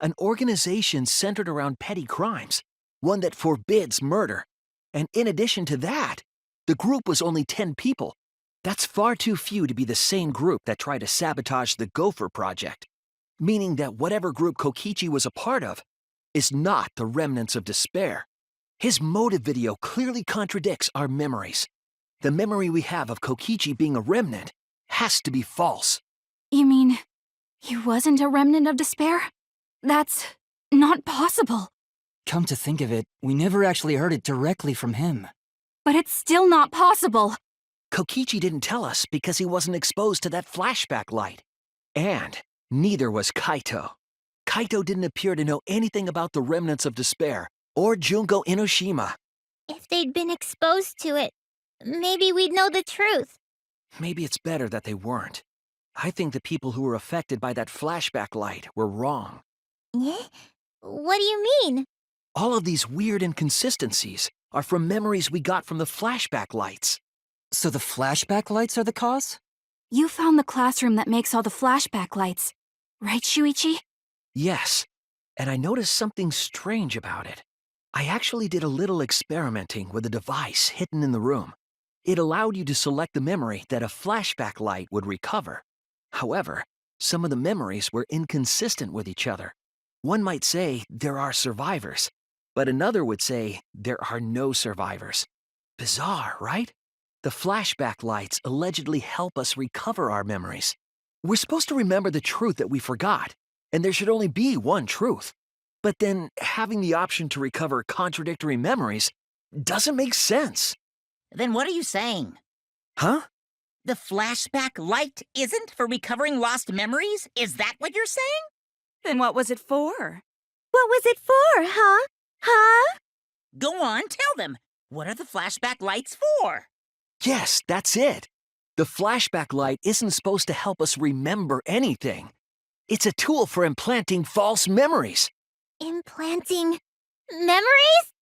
An organization centered around petty crimes, one that forbids murder. And in addition to that, the group was only 10 people. That's far too few to be the same group that tried to sabotage the Gopher Project, meaning that whatever group Kokichi was a part of is not the remnants of despair. His motive video clearly contradicts our memories. The memory we have of Kokichi being a remnant has to be false. You mean, he wasn't a remnant of despair? That's not possible. Come to think of it, we never actually heard it directly from him. But it's still not possible. Kokichi didn't tell us because he wasn't exposed to that flashback light. And neither was Kaito. Kaito didn't appear to know anything about the remnants of despair or Junko Inoshima. If they'd been exposed to it, maybe we'd know the truth. Maybe it's better that they weren't. I think the people who were affected by that flashback light were wrong. Eh? What do you mean? All of these weird inconsistencies are from memories we got from the flashback lights. So the flashback lights are the cause? You found the classroom that makes all the flashback lights, right, Shuichi? Yes, and I noticed something strange about it. I actually did a little experimenting with a device hidden in the room. It allowed you to select the memory that a flashback light would recover. However, some of the memories were inconsistent with each other. One might say there are survivors, but another would say there are no survivors. Bizarre, right? The flashback lights allegedly help us recover our memories. We're supposed to remember the truth that we forgot, and there should only be one truth. But then having the option to recover contradictory memories doesn't make sense. Then what are you saying? Huh? The flashback light isn't for recovering lost memories? Is that what you're saying? Then what was it for? What was it for, huh? Huh? Go on, tell them. What are the flashback lights for? Yes, that's it. The flashback light isn't supposed to help us remember anything. It's a tool for implanting false memories. Implanting memories?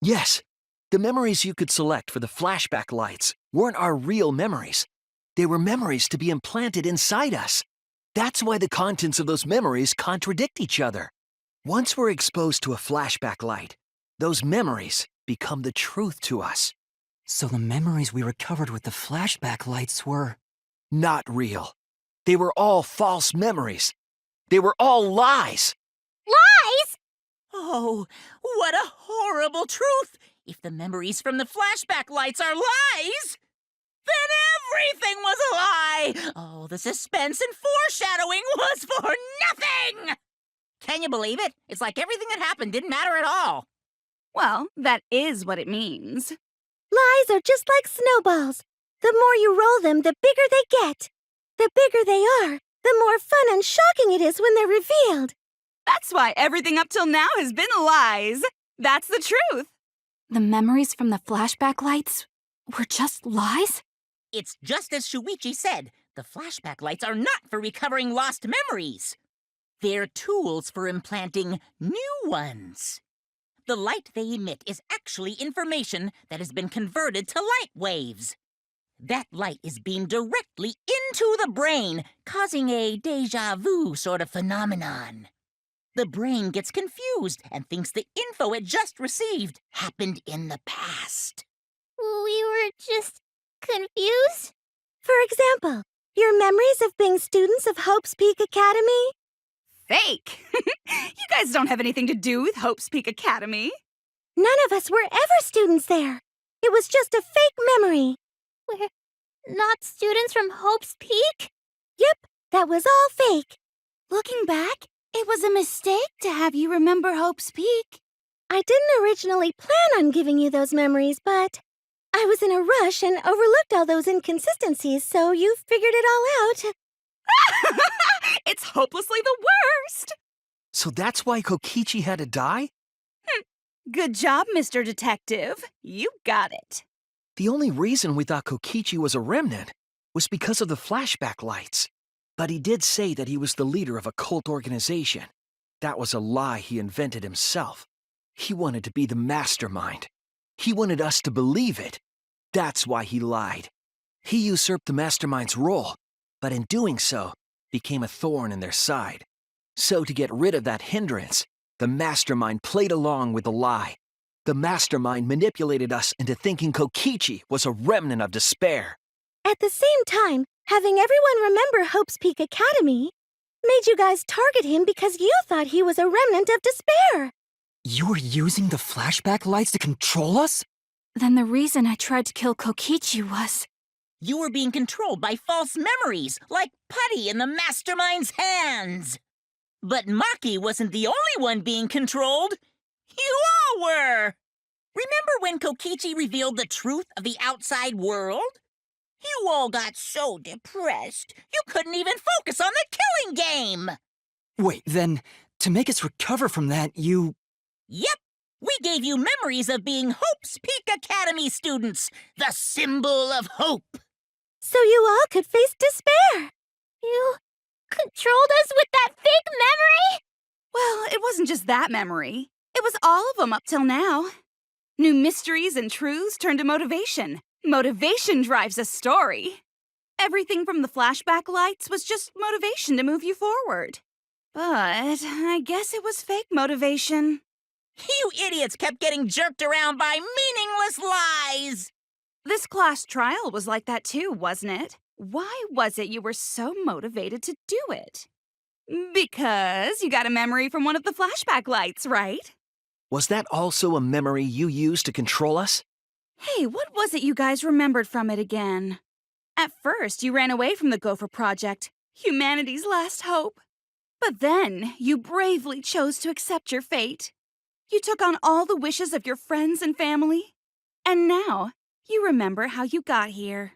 Yes, the memories you could select for the flashback lights weren't our real memories. They were memories to be implanted inside us. That's why the contents of those memories contradict each other. Once we're exposed to a flashback light, those memories become the truth to us. So the memories we recovered with the flashback lights were... Not real. They were all false memories. They were all lies. Lies? Oh, what a horrible truth! If the memories from the flashback lights are lies, then everything was a lie! Oh, the suspense and foreshadowing was for nothing! Can you believe it? It's like everything that happened didn't matter at all. Well, that is what it means. Lies are just like snowballs. The more you roll them, the bigger they get. The bigger they are, the more fun and shocking it is when they're revealed. That's why everything up till now has been lies. That's the truth. The memories from the flashback lights were just lies? It's just as Shuichi said. The flashback lights are not for recovering lost memories. They're tools for implanting new ones. The light they emit is actually information that has been converted to light waves. That light is beamed directly into the brain, causing a déjà vu sort of phenomenon. The brain gets confused and thinks the info it just received happened in the past. We were just confused? For example, your memories of being students of Hope's Peak Academy? Fake. You guys don't have anything to do with Hope's Peak Academy. None of us were ever students there. It was just a fake memory. We're not students from Hope's Peak? Yep, that was all fake. Looking back, it was a mistake to have you remember Hope's Peak. I didn't originally plan on giving you those memories, but I was in a rush and overlooked all those inconsistencies, so you figured it all out. It's hopelessly the worst. So that's why Kokichi had to die? Good job, Mr. Detective. You got it. The only reason we thought Kokichi was a remnant was because of the flashback lights. But he did say that he was the leader of a cult organization. That was a lie he invented himself. He wanted to be the mastermind. He wanted us to believe it. That's why he lied. He usurped the mastermind's role, but in doing so, became a thorn in their side. So to get rid of that hindrance, the mastermind played along with the lie. The mastermind manipulated us into thinking Kokichi was a remnant of despair. At the same time, having everyone remember Hope's Peak Academy made you guys target him because you thought he was a remnant of despair. You were using the flashback lights to control us? Then the reason I tried to kill Kokichi was... You were being controlled by false memories, like putty in the mastermind's hands. But Maki wasn't the only one being controlled. You all were! Remember when Kokichi revealed the truth of the outside world? You all got so depressed, you couldn't even focus on the killing game! Wait, then, to make us recover from that, you... Yep, we gave you memories of being Hope's Peak Academy students, the symbol of hope. So you all could face despair. You controlled us with that fake memory? Well, it wasn't just that memory. It was all of them up till now. New mysteries and truths turned to motivation. Motivation drives a story. Everything from the flashback lights was just motivation to move you forward. But I guess it was fake motivation. You idiots kept getting jerked around by meaningless lies! This class trial was like that too, wasn't it? Why was it you were so motivated to do it? Because you got a memory from one of the flashback lights, right? Was that also a memory you used to control us? Hey, what was it you guys remembered from it again? At first, you ran away from the Gopher Project, humanity's last hope. But then, you bravely chose to accept your fate. You took on all the wishes of your friends and family. And now, you remember how you got here.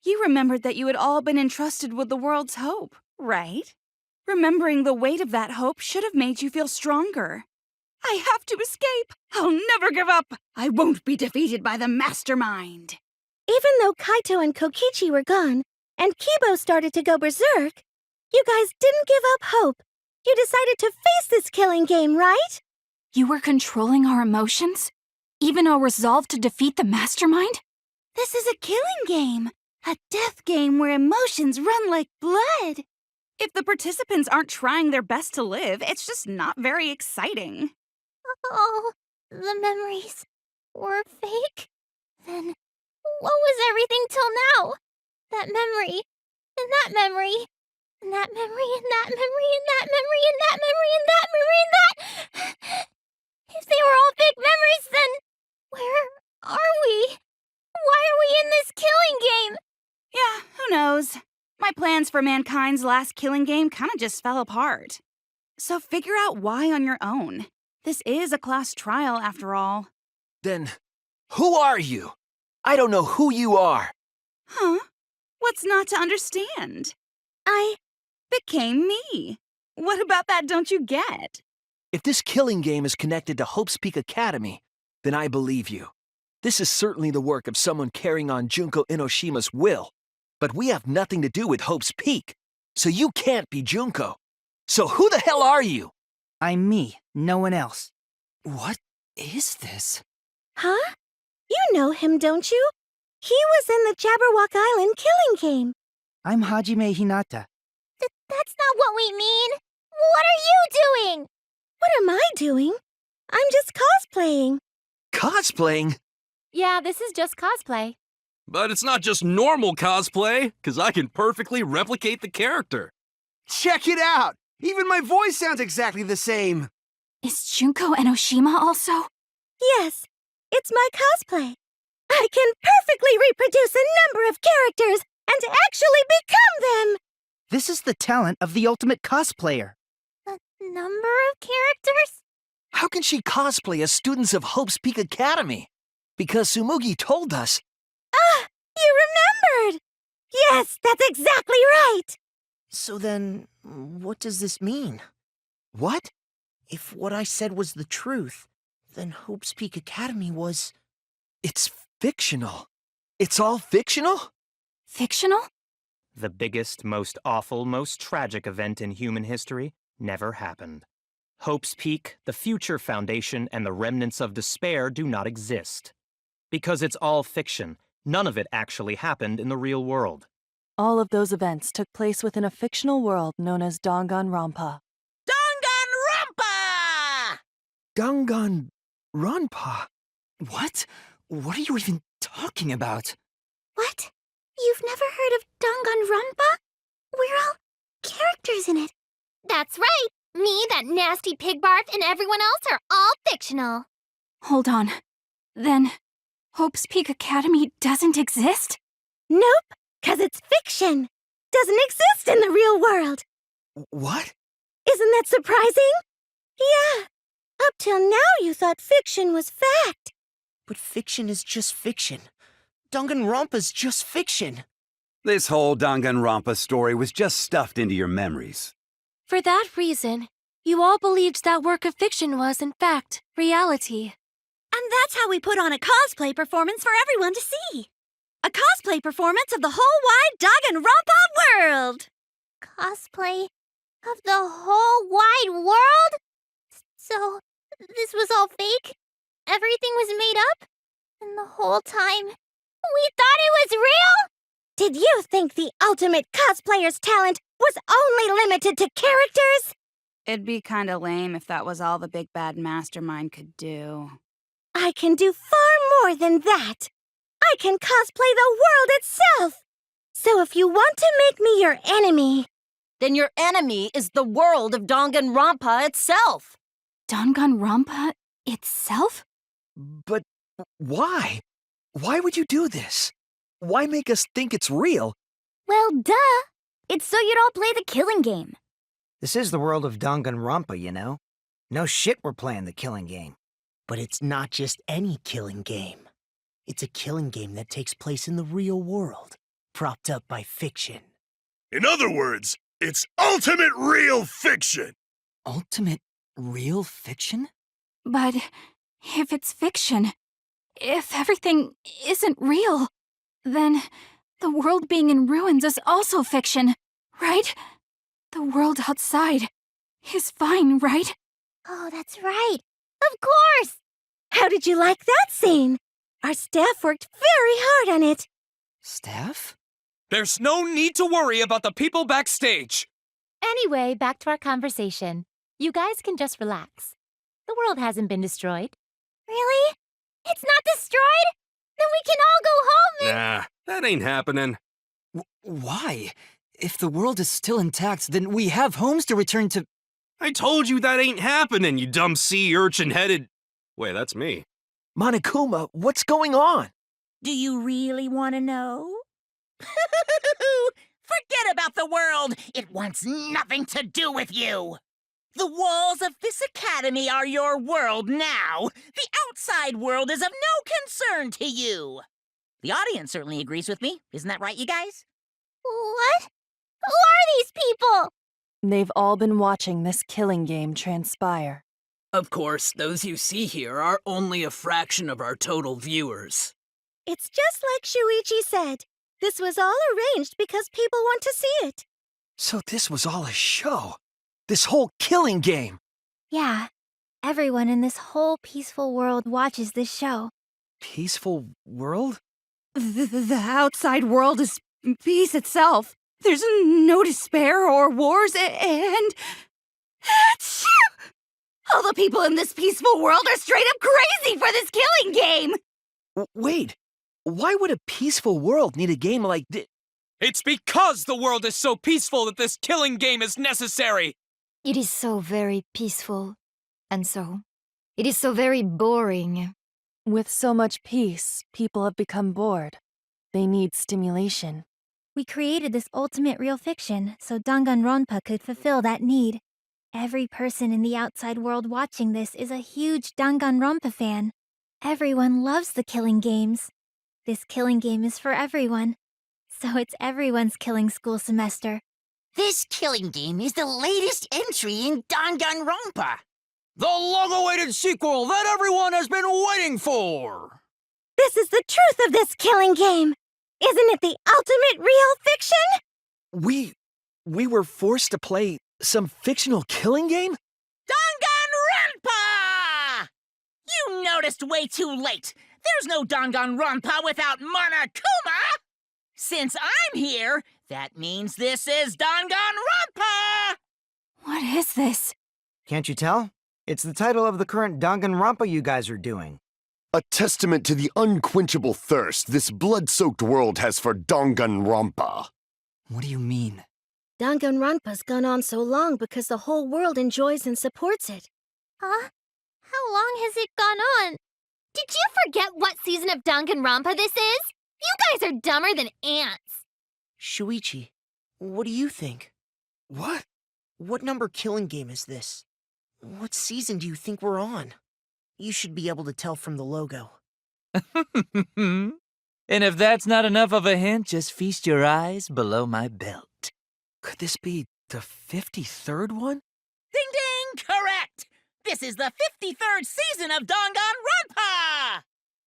You remembered that you had all been entrusted with the world's hope, right? Remembering the weight of that hope should have made you feel stronger. I have to escape! I'll never give up! I won't be defeated by the mastermind! Even though Kaito and Kokichi were gone, and Kibo started to go berserk, you guys didn't give up hope. You decided to face this killing game, right? You were controlling our emotions? Even our resolve to defeat the mastermind? This is a killing game. A death game where emotions run like blood. If the participants aren't trying their best to live, it's just not very exciting. Oh, the memories were fake? Then what was everything till now? That memory, and that memory, and that memory, and that memory, and that memory, and that memory, and that memory, and that... If they were all fake memories, then where are we? Why are we in this killing game? Yeah, who knows? My plans for mankind's last killing game kinda just fell apart. So figure out why on your own. This is a class trial, after all. Then, who are you? I don't know who you are. Huh? What's not to understand? I Became me. What about that don't you get? If this killing game is connected to Hope's Peak Academy, then I believe you. This is certainly the work of someone carrying on Junko Enoshima's will. But we have nothing to do with Hope's Peak, so you can't be Junko. So who the hell are you? I'm me, no one else. What is this? Huh? You know him, don't you? He was in the Jabberwock Island killing game. I'm Hajime Hinata. That's not what we mean. What are you doing? What am I doing? I'm just cosplaying. Cosplaying? Yeah, this is just cosplay. But it's not just normal cosplay, because I can perfectly replicate the character. Check it out! Even my voice sounds exactly the same. Is Junko Enoshima also? Yes, it's my cosplay. I can perfectly reproduce a number of characters and actually become them! This is the talent of the ultimate cosplayer. A number of characters? How can she cosplay as students of Hope's Peak Academy? Because Sumugi told us. Ah, you remembered! Yes, that's exactly right! So then, what does this mean? What? If what I said was the truth, then Hope's Peak Academy was... It's fictional. It's all fictional? Fictional? The biggest, most awful, most tragic event in human history never happened. Hope's Peak, the future foundation, and the remnants of despair do not exist. Because it's all fiction, none of it actually happened in the real world. All of those events took place within a fictional world known as Danganronpa. Danganronpa. What? What are you even talking about? What? You've never heard of Danganronpa? We're all characters in it. That's right. Me, that nasty pig barf, and everyone else are all fictional. Hold on. Then, Hope's Peak Academy doesn't exist? Nope, 'cause it's fiction. Doesn't exist in the real world. What? Isn't that surprising? Yeah. Up till now you thought fiction was fact. But fiction is just fiction. Danganronpa's just fiction. This whole Danganronpa story was just stuffed into your memories. For that reason, you all believed that work of fiction was, in fact, reality. And that's how we put on a cosplay performance for everyone to see. A cosplay performance of the whole wide Danganronpa world! Cosplay of the whole wide world? So, this was all fake? Everything was made up? And the whole time, we thought it was real? Did you think the ultimate cosplayer's talent was only limited to characters? It'd be kinda lame if that was all the big bad mastermind could do. I can do far more than that. I can cosplay the world itself. So if you want to make me your enemy, Then your enemy is the world of Danganronpa itself. Danganronpa itself? But why? Why would you do this? Why make us think it's real? well, duh. It's so you don't play the killing game. This is the world of Danganronpa, you know? No shit we're playing the killing game. But it's not just any killing game. It's a killing game that takes place in the real world, propped up by fiction. In other words, it's ultimate real fiction. Ultimate real fiction? But if it's fiction, if everything isn't real, then the world being in ruins is also fiction, right? The world outside is fine, right? Oh, that's right. Of course. How did you like that scene? Our staff worked very hard on it. Staff? There's no need to worry about the people backstage. Anyway, back to our conversation. You guys can just relax. The world hasn't been destroyed. Really? It's not destroyed? Then we can all go home and... Nah, that ain't happening. Why? If the world is still intact, then we have homes to return to. I told you that ain't happening, you dumb sea urchin-headed... Wait, that's me. Monokuma, what's going on? Do you really want to know? Forget about the world! It wants nothing to do with you! The walls of this academy are your world now! The outside world is of no concern to you! The audience certainly agrees with me. Isn't that right, you guys? What? Who are these people? They've all been watching this killing game transpire. Of course, those you see here are only a fraction of our total viewers. It's just like Shuichi said. This was all arranged because people want to see it. So this was all a show. This whole killing game. Yeah. Everyone in this whole peaceful world watches this show. Peaceful world? The outside world is peace itself. There's no despair or wars, and... Achoo! All the people in this peaceful world are straight up crazy for this killing game! Wait, why would a peaceful world need a game like this? It's because the world is so peaceful that this killing game is necessary! It is so very peaceful. And so, it is so very boring. With so much peace, people have become bored. They need stimulation. We created this ultimate real fiction so Danganronpa could fulfill that need. Every person in the outside world watching this is a huge Danganronpa fan. Everyone loves the killing games. This killing game is for everyone. So it's everyone's killing school semester. This killing game is the latest entry in Danganronpa. The long-awaited sequel that everyone has been waiting for! This is the truth of this killing game. Isn't it the ultimate real fiction? We were forced to play some fictional killing game? Danganronpa! You noticed way too late. There's no Danganronpa without Monokuma! Since I'm here, that means this is Danganronpa! What is this? Can't you tell? It's the title of the current Danganronpa you guys are doing. A testament to the unquenchable thirst this blood-soaked world has for Danganronpa. What do you mean? Danganronpa's gone on so long because the whole world enjoys and supports it. Huh? How long has it gone on? Did you forget what season of Danganronpa this is? You guys are dumber than ants. Shuichi, what do you think? What? What number killing game is this? What season do you think we're on? You should be able to tell from the logo. And if that's not enough of a hint, just feast your eyes below my belt. Could this be the 53rd one? Ding ding! Correct! This is the 53rd season of Danganronpa!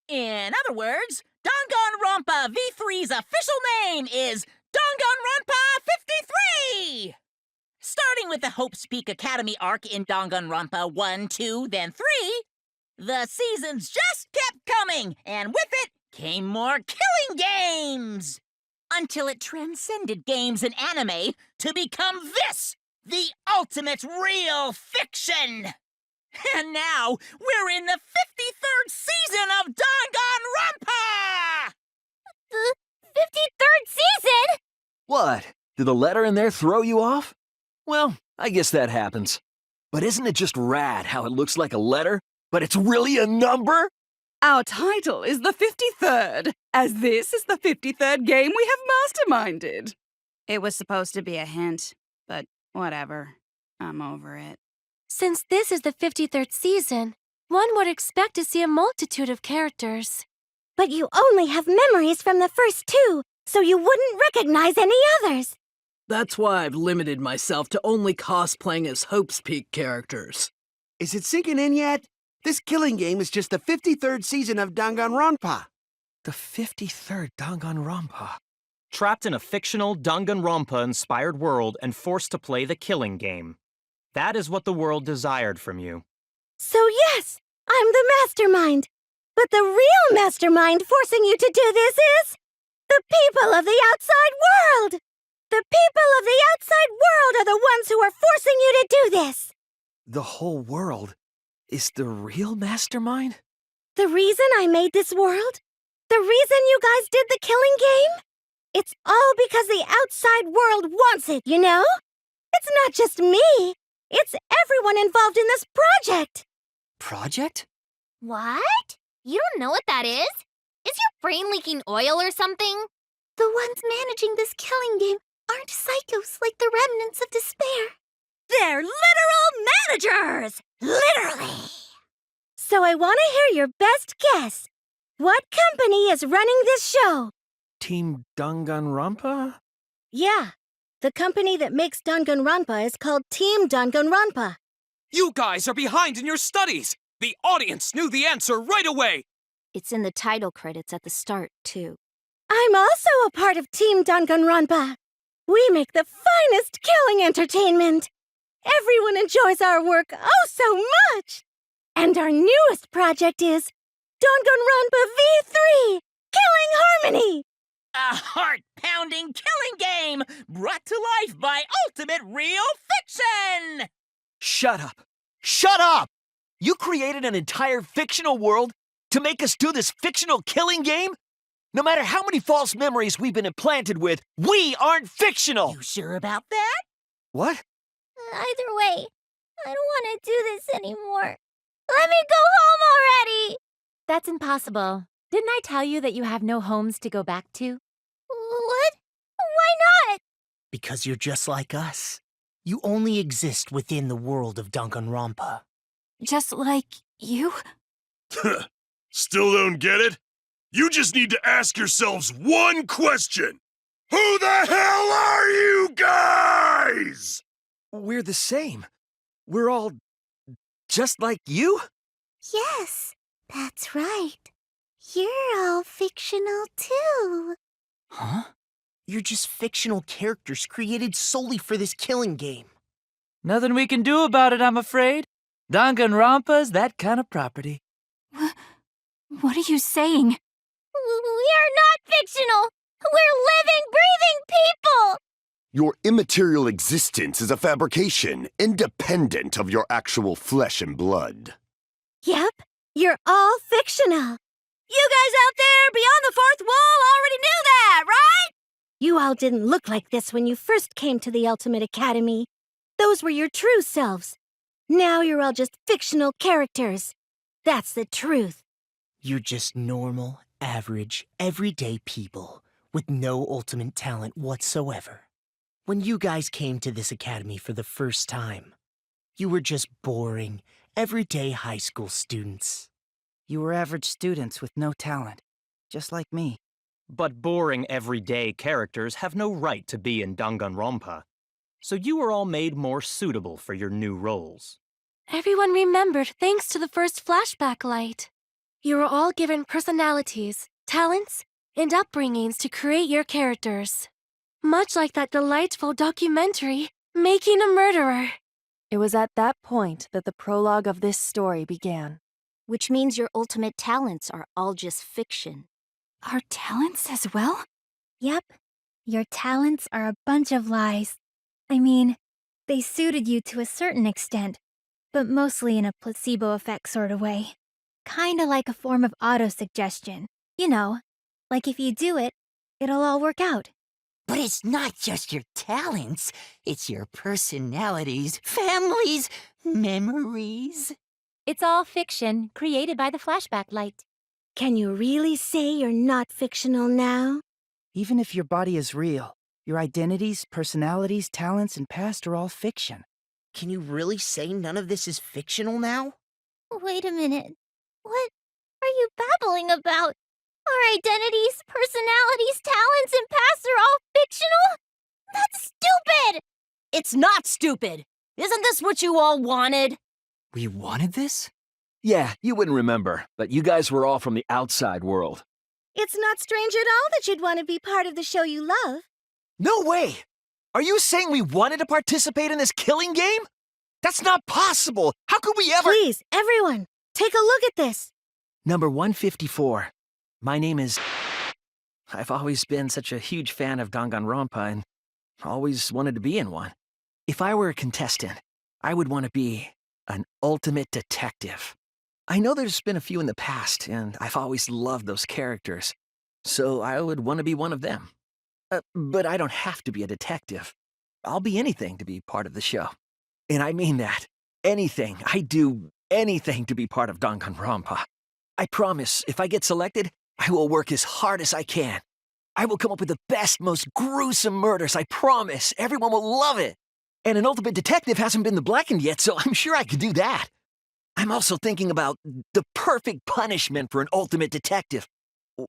In other words, Danganronpa V3's official name is Danganronpa 53! Starting with the Hope's Peak Academy arc in Danganronpa 1, 2, then 3, the seasons just kept coming, and with it came more killing games! Until it transcended games and anime to become this, the ultimate real fiction! And now, we're in the 53rd season of Danganronpa! The 53rd season? What? Did the letter in there throw you off? Well, I guess that happens. But isn't it just rad how it looks like a letter, but it's really a number? Our title is the 53rd, as this is the 53rd game we have masterminded. It was supposed to be a hint, but whatever. I'm over it. Since this is the 53rd season, one would expect to see a multitude of characters. But you only have memories from the first two, so you wouldn't recognize any others. That's why I've limited myself to only cosplaying as Hope's Peak characters. Is it sinking in yet? This killing game is just the 53rd season of Danganronpa. The 53rd Danganronpa. Trapped in a fictional Danganronpa-inspired world and forced to play the killing game. That is what the world desired from you. So yes, I'm the mastermind. But the real mastermind forcing you to do this is the people of the outside world. The people of the outside world are the ones who are forcing you to do this. The whole world is the real mastermind? The reason I made this world? The reason you guys did the killing game? It's all because the outside world wants it, you know? It's not just me. It's everyone involved in this project. Project? What? You don't know what that is? Is your brain leaking oil or something? The ones managing this killing game aren't psychos like the remnants of despair. They're literal managers! Literally! So I want to hear your best guess. What company is running this show? Team Danganronpa? Yeah, the company that makes Danganronpa is called Team Danganronpa. You guys are behind in your studies! The audience knew the answer right away! It's in the title credits at the start, too. I'm also a part of Team Danganronpa. We make the finest killing entertainment. Everyone enjoys our work oh so much. And our newest project is Danganronpa V3, Killing Harmony. A heart-pounding killing game brought to life by Ultimate Real Fiction! Shut up! Shut up! You created an entire fictional world to make us do this fictional killing game? No matter how many false memories we've been implanted with, we aren't fictional! You sure about that? What? Either way, I don't want to do this anymore. Let me go home already! That's impossible. Didn't I tell you that you have no homes to go back to? What? Why not? Because you're just like us. You only exist within the world of Danganronpa. Just like you? Still don't get it? You just need to ask yourselves one question. Who the hell are you guys? We're the same. We're all just like you? Yes, that's right. You're all fictional too. Huh? You're just fictional characters created solely for this killing game. Nothing we can do about it, I'm afraid. Danganronpa's that kind of property. What are you saying? We are not fictional. We're living, breathing people. Your immaterial existence is a fabrication, independent of your actual flesh and blood. Yep, you're all fictional. You guys out there beyond the fourth wall already knew that, right? You all didn't look like this when you first came to the Ultimate Academy. Those were your true selves. Now you're all just fictional characters. That's the truth. You're just normal, average, everyday people with no ultimate talent whatsoever. When you guys came to this academy for the first time, you were just boring, everyday high school students. You were average students with no talent, just like me. But boring everyday characters have no right to be in Danganronpa. So you were all made more suitable for your new roles. Everyone remembered thanks to the first flashback light. You were all given personalities, talents, and upbringings to create your characters. Much like that delightful documentary, Making a Murderer. It was at that point that the prologue of this story began. Which means your ultimate talents are all just fiction. Our talents as well? Yep. Your talents are a bunch of lies. I mean, they suited you to a certain extent, but mostly in a placebo effect sort of way. Kinda like a form of auto-suggestion. You know, like if you do it, it'll all work out. But it's not just your talents, it's your personalities, families, memories. It's all fiction, created by the flashback light. Can you really say you're not fictional now? Even if your body is real, your identities, personalities, talents, and past are all fiction. Can you really say none of this is fictional now? Wait a minute. What are you babbling about? Our identities, personalities, talents, and pasts are all fictional? That's stupid! It's not stupid! Isn't this what you all wanted? We wanted this? Yeah, you wouldn't remember, but you guys were all from the outside world. It's not strange at all that you'd want to be part of the show you love. No way! Are you saying we wanted to participate in this killing game? That's not possible! How could we ever— Please, everyone, take a look at this. Number 154. My name is... I've always been such a huge fan of Danganronpa and always wanted to be in one. If I were a contestant, I would want to be an ultimate detective. I know there's been a few in the past, and I've always loved those characters, so I would want to be one of them. But I don't have to be a detective. I'll be anything to be part of the show. And I mean that. Anything. I'd do anything to be part of Danganronpa. I promise, if I get selected, I will work as hard as I can. I will come up with the best, most gruesome murders, I promise. Everyone will love it. And an ultimate detective hasn't been the blackened yet, so I'm sure I could do that. I'm also thinking about the perfect punishment for an ultimate detective.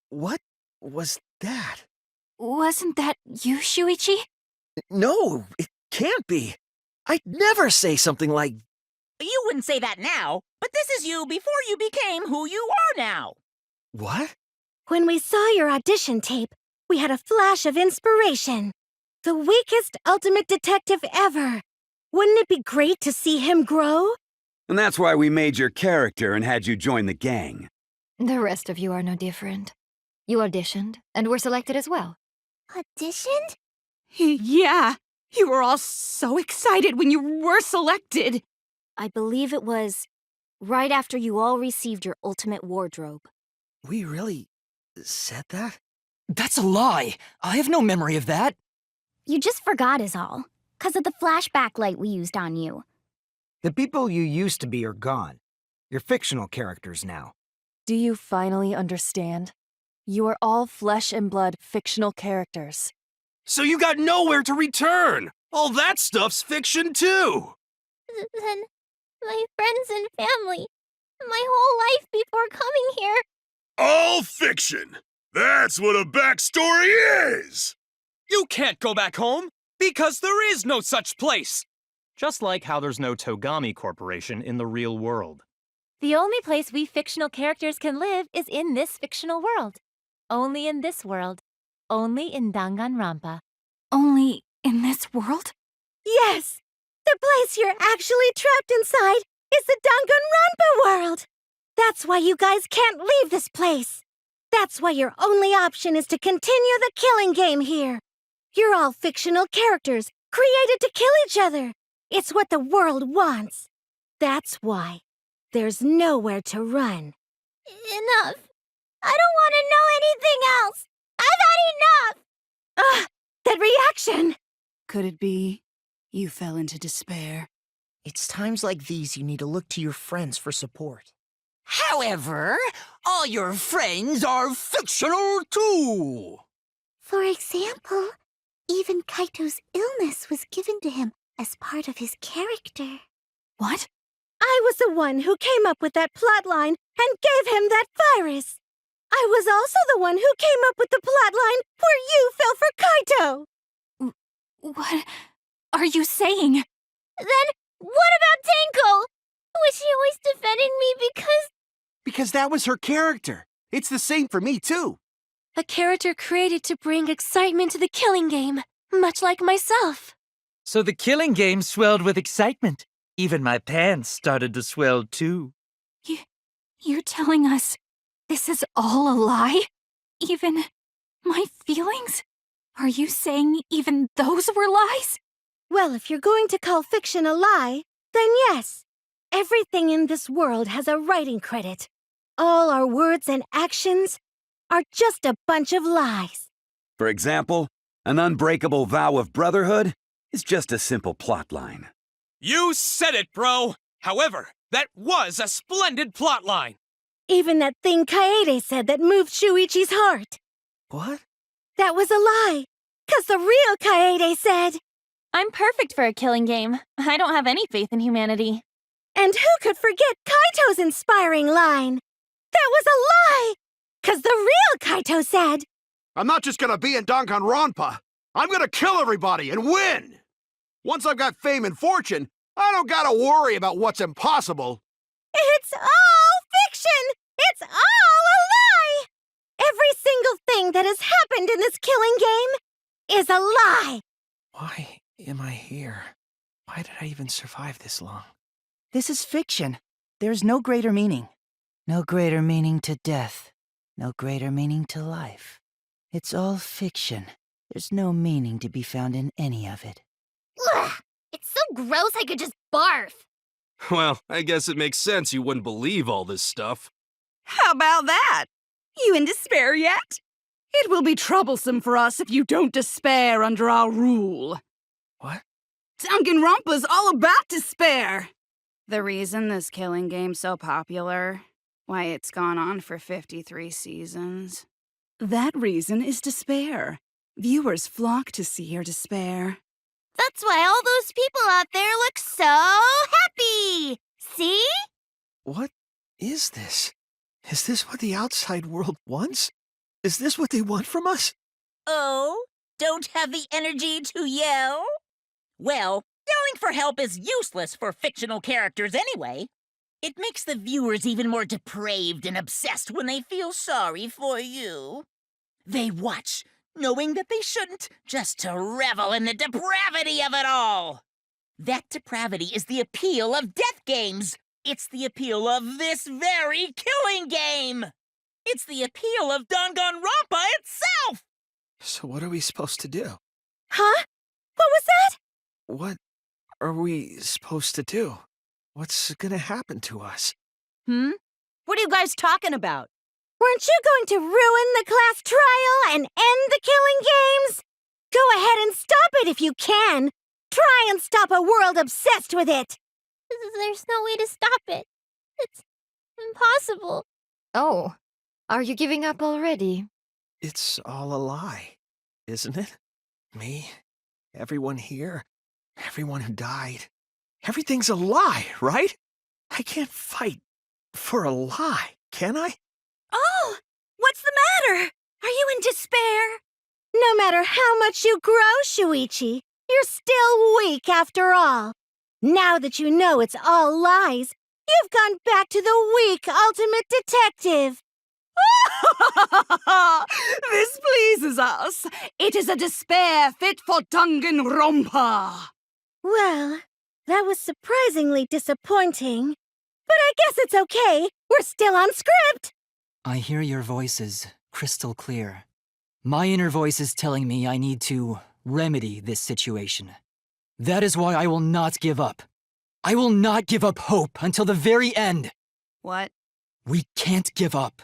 What was that? Wasn't that you, Shuichi? No, it can't be. I'd never say something like... You wouldn't say that now, but this is you before you became who you are now. What? When we saw your audition tape, we had a flash of inspiration. The weakest ultimate detective ever. Wouldn't it be great to see him grow? And that's why we made your character and had you join the gang. The rest of you are no different. You auditioned and were selected as well. Auditioned? Yeah, you were all so excited when you were selected. I believe it was right after you all received your ultimate wardrobe. We really said that? That's a lie. I have no memory of that. You just forgot is all, 'cause of the flashback light we used on you. The people you used to be are gone. You're fictional characters now. Do you finally understand? You are all flesh and blood fictional characters. So you got nowhere to return! All that stuff's fiction too! Then my friends and family, my whole life before coming here. All fiction! That's what a backstory is! You can't go back home, because there is no such place! Just like how there's no Togami Corporation in the real world. The only place we fictional characters can live is in this fictional world. Only in this world. Only in Danganronpa. Only in this world? Yes! The place you're actually trapped inside is the Danganronpa world! That's why you guys can't leave this place! That's why your only option is to continue the killing game here! You're all fictional characters, created to kill each other. It's what the world wants. That's why there's nowhere to run. Enough. I don't want to know anything else. I've had enough. Ugh, that reaction. Could it be you fell into despair? It's times like these you need to look to your friends for support. However, all your friends are fictional too. For example, even Kaito's illness was given to him as part of his character. What? I was the one who came up with that plotline and gave him that virus. I was also the one who came up with the plotline where you fell for Kaito. What are you saying? Then what about Tinkle? Was she always defending me because... Because that was her character. It's the same for me, too. A character created to bring excitement to the killing game, much like myself. So the killing game swelled with excitement. Even my pants started to swell too. You're telling us this is all a lie? Even my feelings? Are you saying even those were lies? Well, if you're going to call fiction a lie, then yes. Everything in this world has a writing credit. All our words and actions are just a bunch of lies. For example, an unbreakable vow of brotherhood is just a simple plotline. You said it, bro! However, that was a splendid plotline! Even that thing Kaede said that moved Shuichi's heart. What? That was a lie. 'Cause the real Kaede said... I'm perfect for a killing game. I don't have any faith in humanity. And who could forget Kaito's inspiring line? That was a lie! 'Cause the real Kaito said... I'm not just gonna be in Danganronpa. I'm gonna kill everybody and win! Once I've got fame and fortune, I don't gotta worry about what's impossible. It's all fiction! It's all a lie! Every single thing that has happened in this killing game is a lie! Why am I here? Why did I even survive this long? This is fiction. There's no greater meaning. No greater meaning to death. No greater meaning to life. It's all fiction. There's no meaning to be found in any of it. Ugh! It's so gross I could just barf! Well, I guess it makes sense you wouldn't believe all this stuff. How about that? You in despair yet? It will be troublesome for us if you don't despair under our rule. What? Danganronpa's all about despair! The reason this killing game's so popular, why it's gone on for 53 seasons. That reason is despair. Viewers flock to see your despair. That's why all those people out there look so happy! See? What is this? Is this what the outside world wants? Is this what they want from us? Oh, don't have the energy to yell? Well, yelling for help is useless for fictional characters anyway. It makes the viewers even more depraved and obsessed when they feel sorry for you. They watch, knowing that they shouldn't, just to revel in the depravity of it all. That depravity is the appeal of death games. It's the appeal of this very killing game. It's the appeal of Danganronpa itself! So what are we supposed to do? Huh? What was that? What are we supposed to do? What's gonna happen to us? What are you guys talking about? Weren't you going to ruin the class trial and end the killing games? Go ahead and stop it if you can. Try and stop a world obsessed with it. There's no way to stop it. It's impossible. Oh, are you giving up already? It's all a lie, isn't it? Me, everyone here, everyone who died. Everything's a lie, right? I can't fight for a lie, can I? Oh, what's the matter? Are you in despair? No matter how much you grow, Shuichi, you're still weak after all. Now that you know it's all lies, you've gone back to the weak ultimate detective. This pleases us. It is a despair fit for Danganronpa. Well, that was surprisingly disappointing. But I guess it's okay. We're still on script. I hear your voices crystal clear. My inner voice is telling me I need to remedy this situation. That is why I will not give up. I will not give up hope until the very end. What? We can't give up.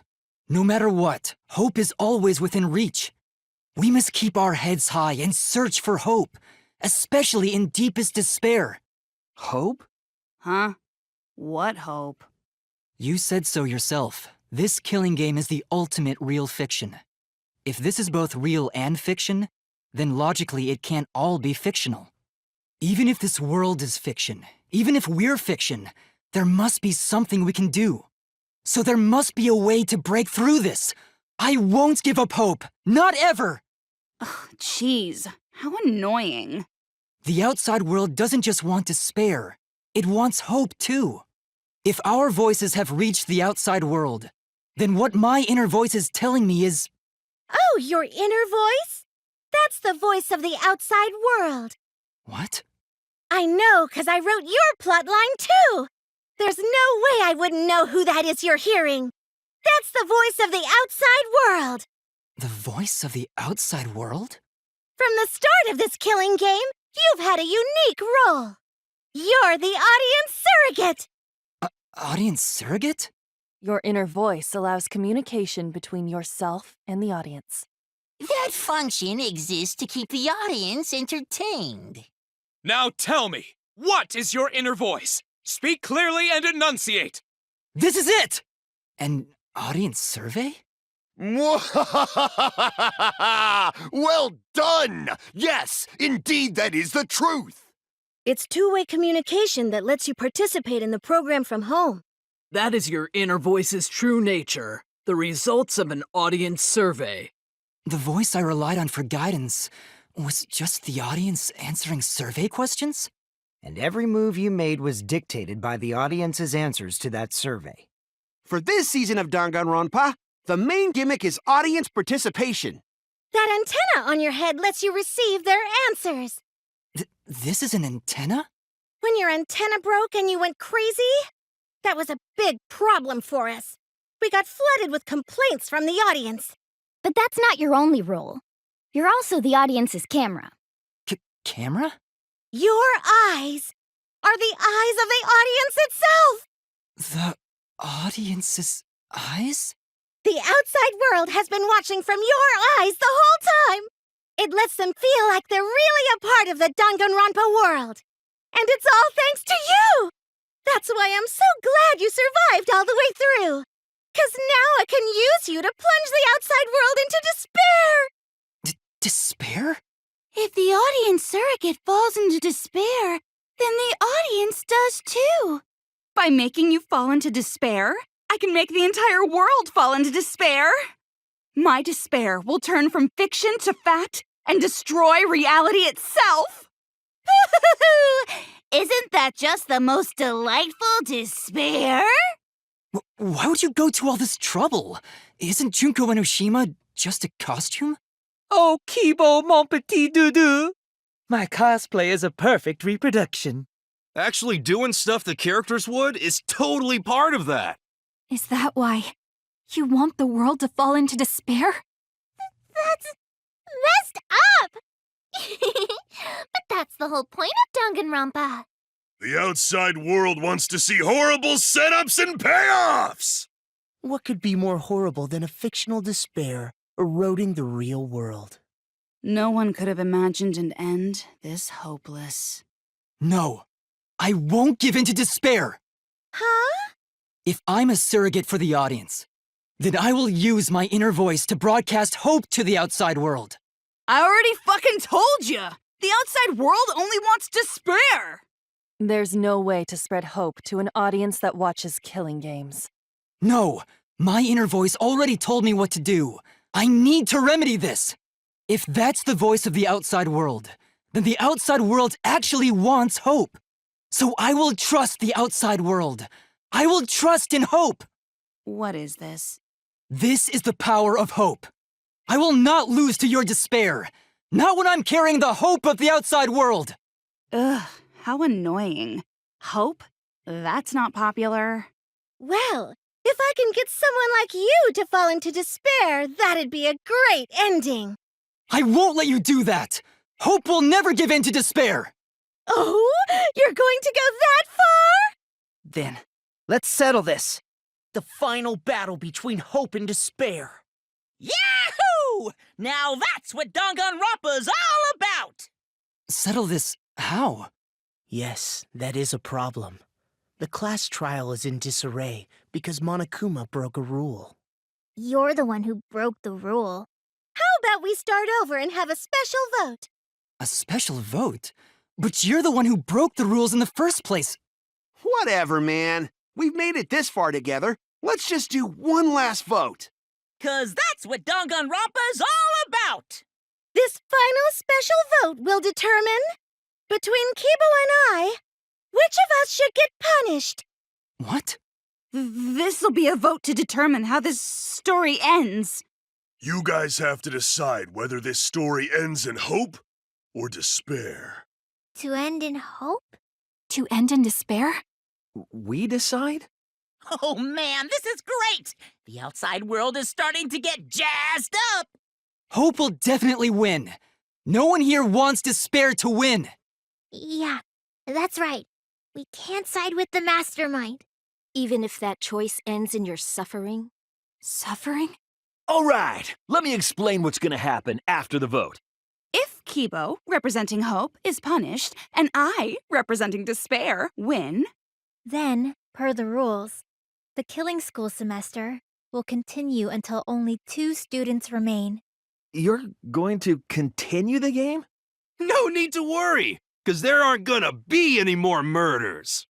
No matter what, hope is always within reach. We must keep our heads high and search for hope, especially in deepest despair. Hope? Huh? What hope? You said so yourself. This killing game is the ultimate real fiction. If this is both real and fiction, then logically it can't all be fictional. Even if this world is fiction, even if we're fiction, there must be something we can do. So there must be a way to break through this. I won't give up hope. Not ever! Ugh, jeez, how annoying. The outside world doesn't just want despair. It wants hope too. If our voices have reached the outside world, then what my inner voice is telling me is... Oh, your inner voice? That's the voice of the outside world. What? I know, 'cause I wrote your plotline too. There's no way I wouldn't know who that is you're hearing. That's the voice of the outside world. The voice of the outside world? From the start of this killing game, you've had a unique role. You're the audience surrogate. Audience surrogate? Your inner voice allows communication between yourself and the audience. That function exists to keep the audience entertained. Now tell me, what is your inner voice? Speak clearly and enunciate. This is it! An audience survey? Well done! Yes, indeed that is the truth! It's two-way communication that lets you participate in the program from home. That is your inner voice's true nature, the results of an audience survey. The voice I relied on for guidance was just the audience answering survey questions? And every move you made was dictated by the audience's answers to that survey. For this season of Danganronpa, the main gimmick is audience participation. That antenna on your head lets you receive their answers. This is an antenna? When your antenna broke and you went crazy, that was a big problem for us. We got flooded with complaints from the audience. But that's not your only role. You're also the audience's camera. Camera? Your eyes are the eyes of the audience itself! The audience's eyes? The outside world has been watching from your eyes the whole time! It lets them feel like they're really a part of the Danganronpa world. And it's all thanks to you! That's why I'm so glad you survived all the way through. 'Cause now I can use you to plunge the outside world into despair! Despair? If the audience surrogate falls into despair, then the audience does too. By making you fall into despair, I can make the entire world fall into despair. My despair will turn from fiction to fact and destroy reality itself. Isn't that just the most delightful despair? Why would you go to all this trouble? Isn't Junko Enoshima just a costume? Oh, Kibo, mon petit doudou! My cosplay is a perfect reproduction. Actually doing stuff the characters would is totally part of that. Is that why you want the world to fall into despair? That's messed up! But that's the whole point of Danganronpa. The outside world wants to see horrible setups and payoffs! What could be more horrible than a fictional despair eroding the real world? No one could have imagined an end this hopeless. No, I won't give in to despair! Huh? If I'm a surrogate for the audience, then I will use my inner voice to broadcast hope to the outside world. I already fucking told you! The outside world only wants despair! There's no way to spread hope to an audience that watches killing games. No, my inner voice already told me what to do. I need to remedy this. If that's the voice of the outside world, then the outside world actually wants hope. So I will trust the outside world. I will trust in hope. What is this? This is the power of hope. I will not lose to your despair. Not when I'm carrying the hope of the outside world. Ugh, how annoying. Hope? That's not popular. Well, if I can get someone like you to fall into despair, that'd be a great ending. I won't let you do that. Hope will never give in to despair! Oh, you're going to go that far? Then, let's settle this. The final battle between hope and despair. Yahoo! Now that's what Danganronpa's all about! Settle this how? Yes, that is a problem. The class trial is in disarray because Monokuma broke a rule. You're the one who broke the rule. How about we start over and have a special vote? A special vote? But you're the one who broke the rules in the first place. Whatever, man. We've made it this far together. Let's just do one last vote. 'Cause that's what Danganronpa's all about! This final special vote will determine, between Kibo and I, which of us should get punished. What? This'll be a vote to determine how this story ends. You guys have to decide whether this story ends in hope or despair. To end in hope? To end in despair? We decide? Oh man, this is great! The outside world is starting to get jazzed up! Hope will definitely win. No one here wants despair to win. Yeah, that's right. We can't side with the mastermind. Even if that choice ends in your suffering? Suffering? All right, let me explain what's gonna happen after the vote. If Kibo, representing hope, is punished, and I, representing despair, win, Then, per the rules, the killing school semester will continue until only 2 students remain. You're going to continue the game? No need to worry, because there aren't gonna be any more murders.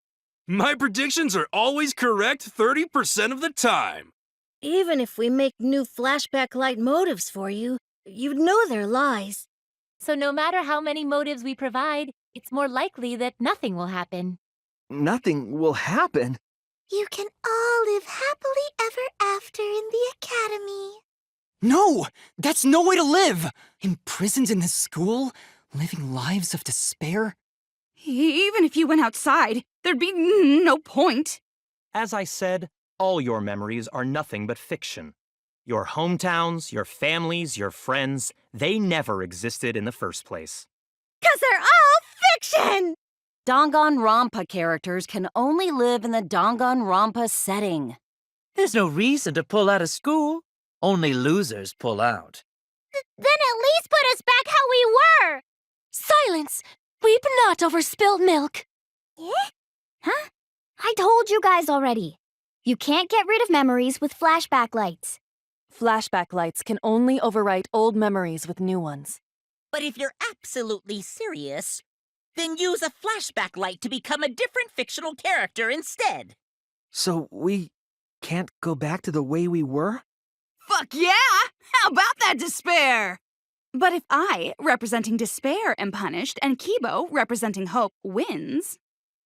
My predictions are always correct 30% of the time. Even if we make new flashback light motives for you, you'd know they're lies. So no matter how many motives we provide, it's more likely that nothing will happen. Nothing will happen. You can all live happily ever after in the academy. No! That's no way to live! Imprisoned in this school? Living lives of despair? even if you went outside, there'd be no point. As I said, all your memories are nothing but fiction. Your hometowns, your families, your friends, they never existed in the first place. 'Cause they're all fiction! Danganronpa characters can only live in the Danganronpa setting. There's no reason to pull out of school. Only losers pull out. Then at least put us back how we were! Silence! Weep not over spilt milk! Eh? Huh? I told you guys already. You can't get rid of memories with flashback lights. Flashback lights can only overwrite old memories with new ones. But if you're absolutely serious, then use a flashback light to become a different fictional character instead. So we can't go back to the way we were? Fuck yeah! How about that despair? But if I, representing despair, am punished, and Kibo, representing hope, wins...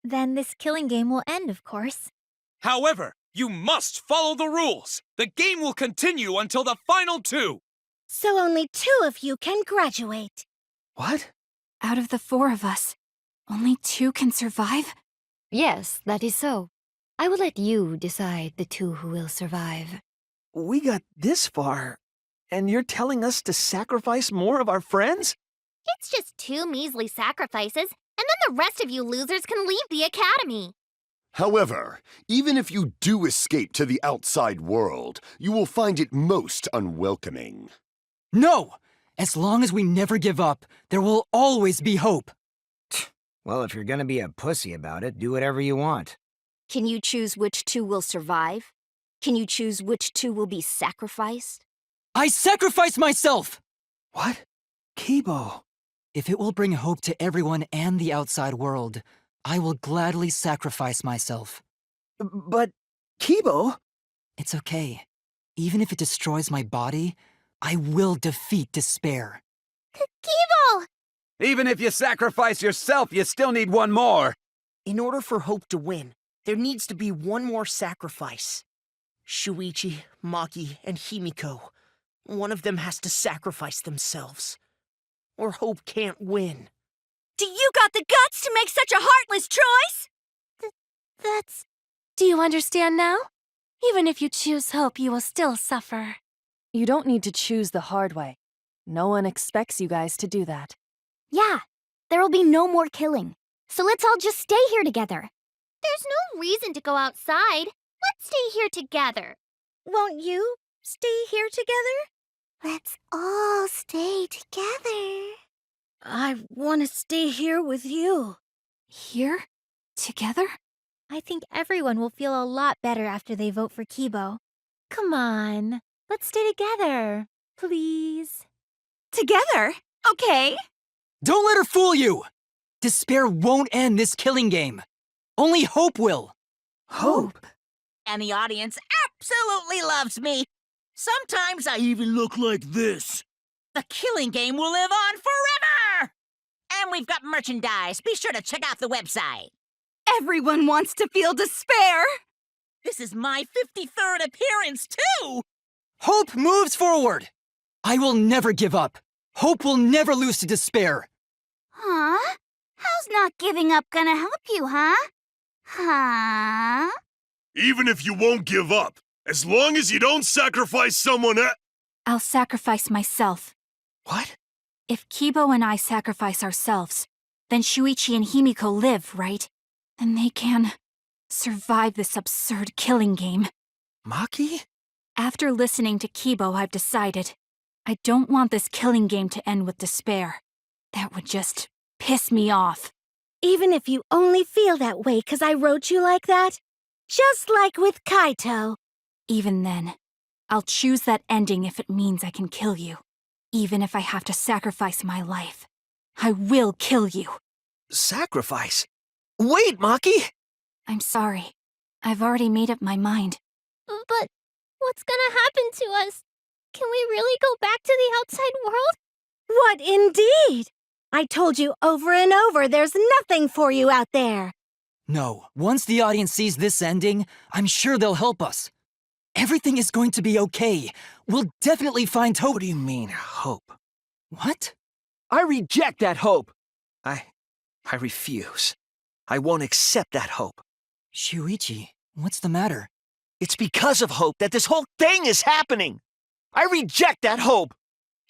Then this killing game will end, of course. However, you must follow the rules. The game will continue until the final 2. So only 2 of you can graduate. What? Out of the 4 of us, only 2 can survive? Yes, that is so. I will let you decide the 2 who will survive. We got this far, and you're telling us to sacrifice more of our friends? It's just 2 measly sacrifices, and then the rest of you losers can leave the academy. However, even if you do escape to the outside world, you will find it most unwelcoming. No! As long as we never give up, there will always be hope. Well, if you're gonna be a pussy about it, do whatever you want. Can you choose which 2 will survive? Can you choose which 2 will be sacrificed? I sacrifice myself! What? Kibo. If it will bring hope to everyone and the outside world, I will gladly sacrifice myself. But, Kibo... It's okay. Even if it destroys my body, I will defeat despair. Kibo! Even if you sacrifice yourself, you still need one more. In order for hope to win, there needs to be one more sacrifice. Shuichi, Maki, and Himiko. One of them has to sacrifice themselves. Or hope can't win. Do you got the guts to make such a heartless choice? That's... Do you understand now? Even if you choose hope, you will still suffer. You don't need to choose the hard way. No one expects you guys to do that. Yeah, there'll be no more killing. So let's all just stay here together. There's no reason to go outside. Let's stay here together. Won't you stay here together? Let's all stay together. I want to stay here with you. Here? Together? I think everyone will feel a lot better after they vote for Kibo. Come on, let's stay together, please. Together? Okay. Don't let her fool you! Despair won't end this killing game. Only hope will. Hope? And the audience absolutely loves me. Sometimes I even look like this. The killing game will live on forever! And we've got merchandise. Be sure to check out the website. Everyone wants to feel despair. This is my 53rd appearance, too! Hope moves forward. I will never give up. Hope will never lose to despair. Huh? How's not giving up gonna help you, huh? Huh? Even if you won't give up, as long as you don't sacrifice someone else. I'll sacrifice myself. What? If Kibo and I sacrifice ourselves, then Shuichi and Himiko live, right? Then they can survive this absurd killing game. Maki? After listening to Kibo, I've decided I don't want this killing game to end with despair. That would just piss me off. Even if you only feel that way 'cause I wrote you like that? Just like with Kaito. Even then, I'll choose that ending if it means I can kill you. Even if I have to sacrifice my life. I will kill you. Sacrifice? Wait, Maki! I'm sorry. I've already made up my mind. But what's gonna happen to us? Can we really go back to the outside world? What indeed? I told you over and over there's nothing for you out there. No, once the audience sees this ending, I'm sure they'll help us. Everything is going to be okay. We'll definitely find hope. What do you mean, hope? What? I reject that hope. I refuse. I won't accept that hope. Shuichi, what's the matter? It's because of hope that this whole thing is happening. I reject that hope.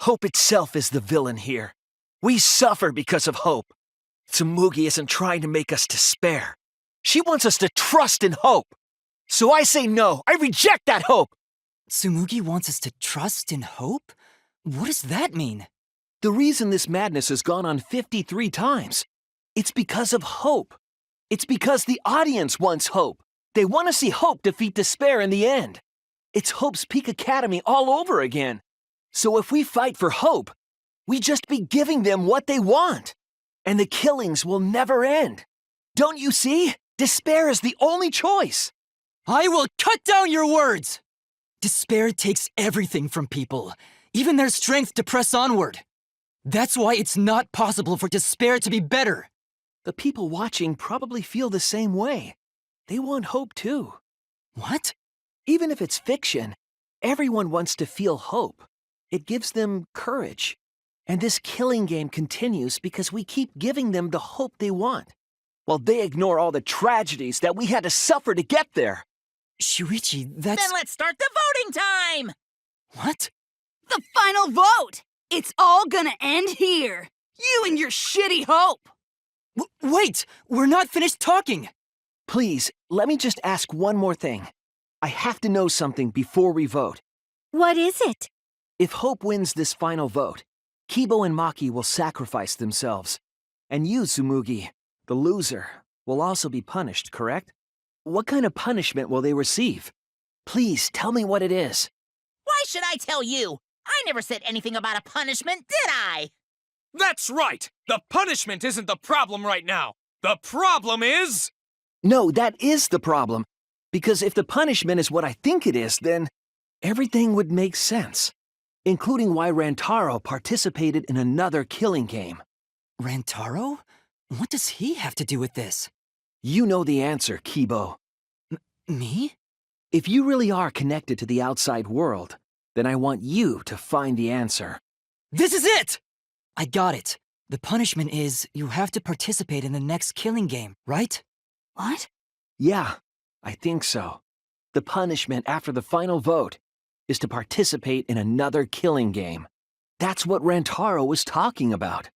Hope itself is the villain here. We suffer because of hope. Tsumugi isn't trying to make us despair. She wants us to trust in hope. So I say no. I reject that hope. Tsumugi wants us to trust in hope? What does that mean? The reason this madness has gone on 53 times, it's because of hope. It's because the audience wants hope. They want to see hope defeat despair in the end. It's Hope's Peak Academy all over again. So if we fight for hope, we just be giving them what they want. And the killings will never end. Don't you see? Despair is the only choice. I will cut down your words! Despair takes everything from people, even their strength to press onward. That's why it's not possible for despair to be better. The people watching probably feel the same way. They want hope too. What? Even if it's fiction, everyone wants to feel hope. It gives them courage. And this killing game continues because we keep giving them the hope they want, while they ignore all the tragedies that we had to suffer to get there. Shuichi, that's... Then let's start the voting time! What? The final vote! It's all gonna end here! You and your shitty hope! Wait! We're not finished talking! Please, let me just ask one more thing. I have to know something before we vote. What is it? If Hope wins this final vote, Kibo and Maki will sacrifice themselves. And you, Tsumugi, the loser, will also be punished, correct? What kind of punishment will they receive? Please, tell me what it is. Why should I tell you? I never said anything about a punishment, did I? That's right! The punishment isn't the problem right now. The problem is... No, that is the problem. Because if the punishment is what I think it is, then everything would make sense. Including why Rantaro participated in another killing game. Rantaro? What does he have to do with this? You know the answer, Kibo. Me? If you really are connected to the outside world, then I want you to find the answer. This is it! I got it. The punishment is you have to participate in the next killing game, right? What? Yeah, I think so. The punishment after the final vote is to participate in another killing game. That's what Rantaro was talking about.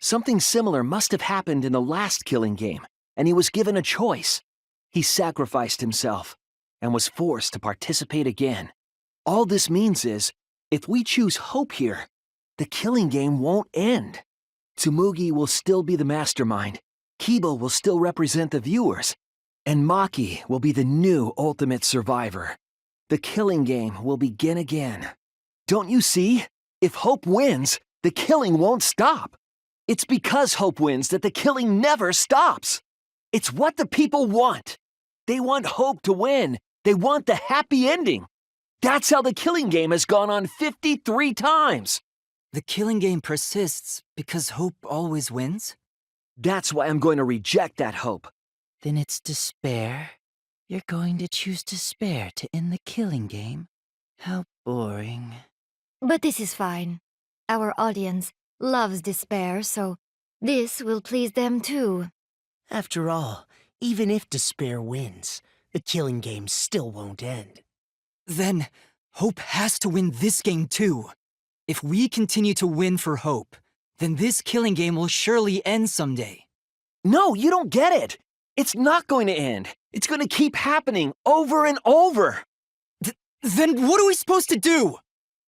Something similar must have happened in the last killing game, and he was given a choice. He sacrificed himself and was forced to participate again. All this means is, if we choose hope here, the killing game won't end. Tsumugi will still be the mastermind, Kiba will still represent the viewers, and Maki will be the new ultimate survivor. The killing game will begin again. Don't you see? If hope wins, the killing won't stop. It's because hope wins that the killing never stops. It's what the people want. They want hope to win. They want the happy ending. That's how the killing game has gone on 53 times. The killing game persists because hope always wins? That's why I'm going to reject that hope. Then it's despair? You're going to choose despair to end the killing game? How boring. But this is fine. Our audience loves despair, so this will please them too. After all, even if despair wins, the killing game still won't end. Then, hope has to win this game too. If we continue to win for hope, then this killing game will surely end someday. No, you don't get it. It's not going to end. It's going to keep happening over and over. Then what are we supposed to do?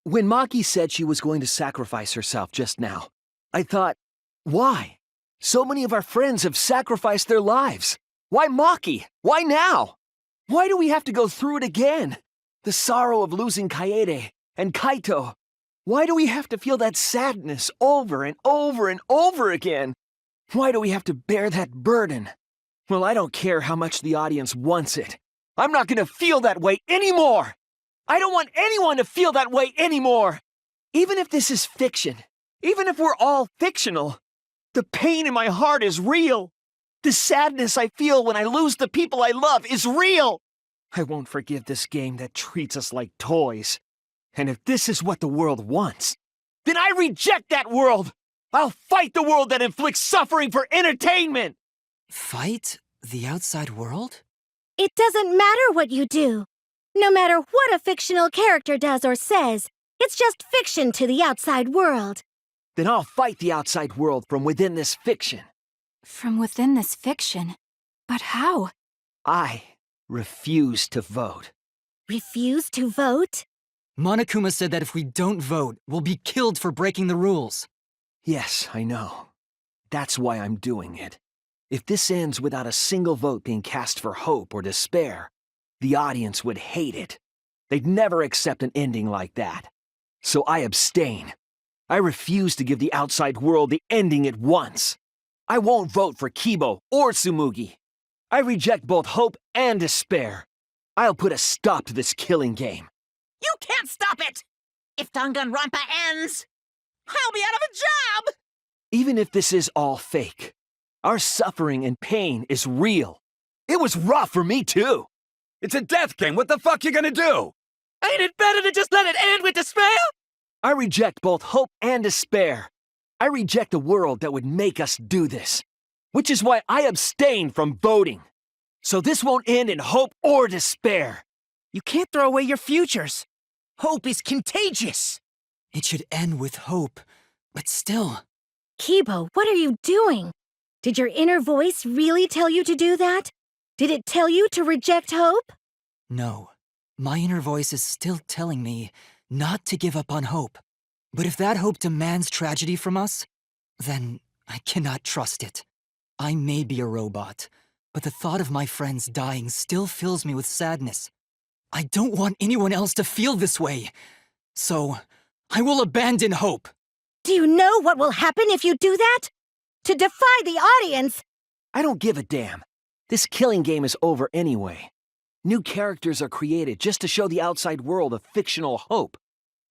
When Maki said she was going to sacrifice herself just now, I thought, why? So many of our friends have sacrificed their lives. Why Maki? Why now? Why do we have to go through it again? The sorrow of losing Kaede and Kaito. Why do we have to feel that sadness over and over and over again? Why do we have to bear that burden? Well, I don't care how much the audience wants it. I'm not going to feel that way anymore. I don't want anyone to feel that way anymore. Even if this is fiction, even if we're all fictional, the pain in my heart is real. The sadness I feel when I lose the people I love is real. I won't forgive this game that treats us like toys. And if this is what the world wants, then I reject that world. I'll fight the world that inflicts suffering for entertainment. Fight the outside world? It doesn't matter what you do. No matter what a fictional character does or says, it's just fiction to the outside world. Then I'll fight the outside world from within this fiction. From within this fiction? But how? I refuse to vote. Refuse to vote? Monokuma said that if we don't vote, we'll be killed for breaking the rules. Yes, I know. That's why I'm doing it. If this ends without a single vote being cast for hope or despair, the audience would hate it. They'd never accept an ending like that. So I abstain. I refuse to give the outside world the ending it wants. I won't vote for Kibo or Tsumugi. I reject both hope and despair. I'll put a stop to this killing game. You can't stop it! If Danganronpa ends, I'll be out of a job! Even if this is all fake, our suffering and pain is real. It was rough for me too. It's a death game. What the fuck you gonna do? Ain't it better to just let it end with despair? I reject both hope and despair. I reject a world that would make us do this. Which is why I abstain from voting. So this won't end in hope or despair. You can't throw away your futures. Hope is contagious. It should end with hope, but still. Kibo, what are you doing? Did your inner voice really tell you to do that? Did it tell you to reject hope? No. My inner voice is still telling me not to give up on hope. But if that hope demands tragedy from us, then I cannot trust it. I may be a robot, but the thought of my friends dying still fills me with sadness. I don't want anyone else to feel this way. So, I will abandon hope. Do you know what will happen if you do that? To defy the audience! I don't give a damn. This killing game is over anyway. New characters are created just to show the outside world a fictional hope.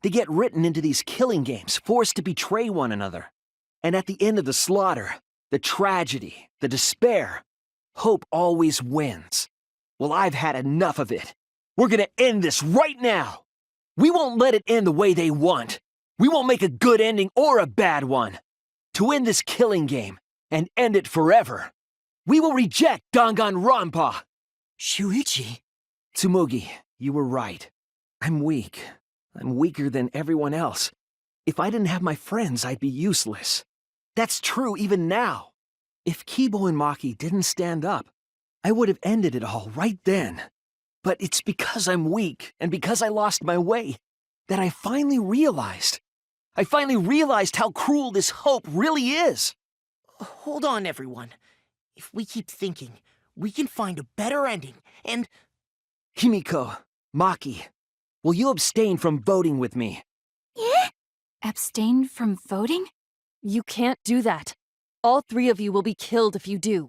They get written into these killing games, forced to betray one another. And at the end of the slaughter, the tragedy, the despair, hope always wins. Well, I've had enough of it. We're gonna end this right now. We won't let it end the way they want. We won't make a good ending or a bad one. To end this killing game and end it forever, we will reject Danganronpa. Shuichi. Tsumugi, you were right. I'm weak. I'm weaker than everyone else. If I didn't have my friends, I'd be useless. That's true even now. If Kibo and Maki didn't stand up, I would have ended it all right then. But it's because I'm weak and because I lost my way that I finally realized. I finally realized how cruel this hope really is. Hold on, everyone. If we keep thinking, we can find a better ending, and... Himiko, Maki, will you abstain from voting with me? Yeah? Abstain from voting? You can't do that. All 3 of you will be killed if you do.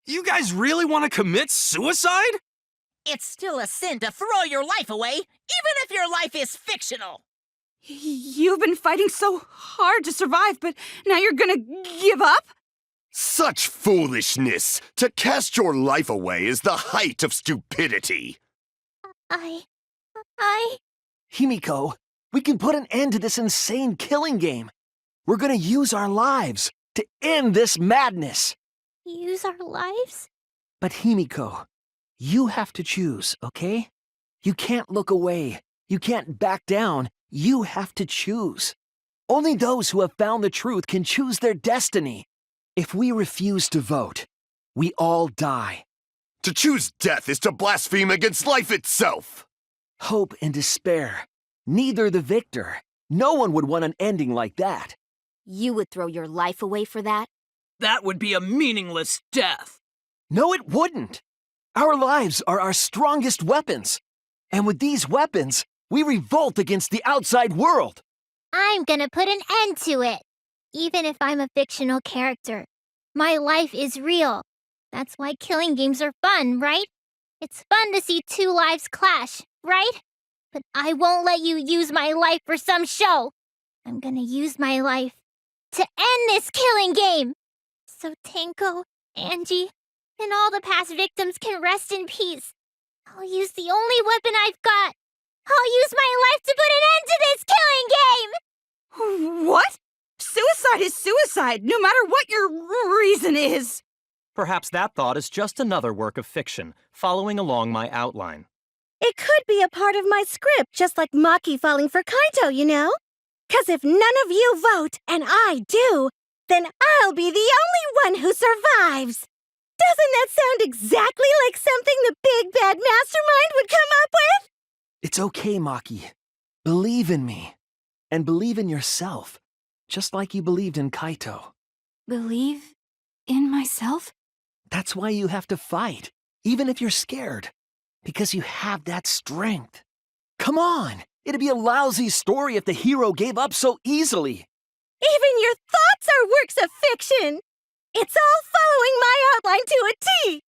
You guys really want to commit suicide? It's still a sin to throw your life away, even if your life is fictional. You've been fighting so hard to survive, but now you're gonna give up? Such foolishness! To cast your life away is the height of stupidity. I... Himiko, we can put an end to this insane killing game. We're gonna use our lives to end this madness. Use our lives? But Himiko, you have to choose, okay? You can't look away. You can't back down. You have to choose. Only those who have found the truth can choose their destiny. If we refuse to vote, we all die. To choose death is to blaspheme against life itself. Hope and despair. Neither the victor. No one would want an ending like that. You would throw your life away for that? That would be a meaningless death. No, it wouldn't. Our lives are our strongest weapons. And with these weapons, we revolt against the outside world. I'm gonna put an end to it. Even if I'm a fictional character, my life is real. That's why killing games are fun, right? It's fun to see 2 lives clash, right? But I won't let you use my life for some show. I'm gonna use my life to end this killing game. So Tenko, Angie, and all the past victims can rest in peace. I'll use the only weapon I've got. I'll use my life to put an end to this killing game! What? Suicide is suicide, no matter what your reason is. Perhaps that thought is just another work of fiction, following along my outline. It could be a part of my script, just like Maki falling for Kaito, you know? 'Cause if none of you vote, and I do, then I'll be the only one who survives. Doesn't that sound exactly like something the big bad mastermind would come up with? It's okay, Maki. Believe in me. And believe in yourself. Just like you believed in Kaito. Believe in myself? That's why you have to fight, even if you're scared. Because you have that strength. Come on! It'd be a lousy story if the hero gave up so easily. Even your thoughts are works of fiction. It's all following my outline to a T.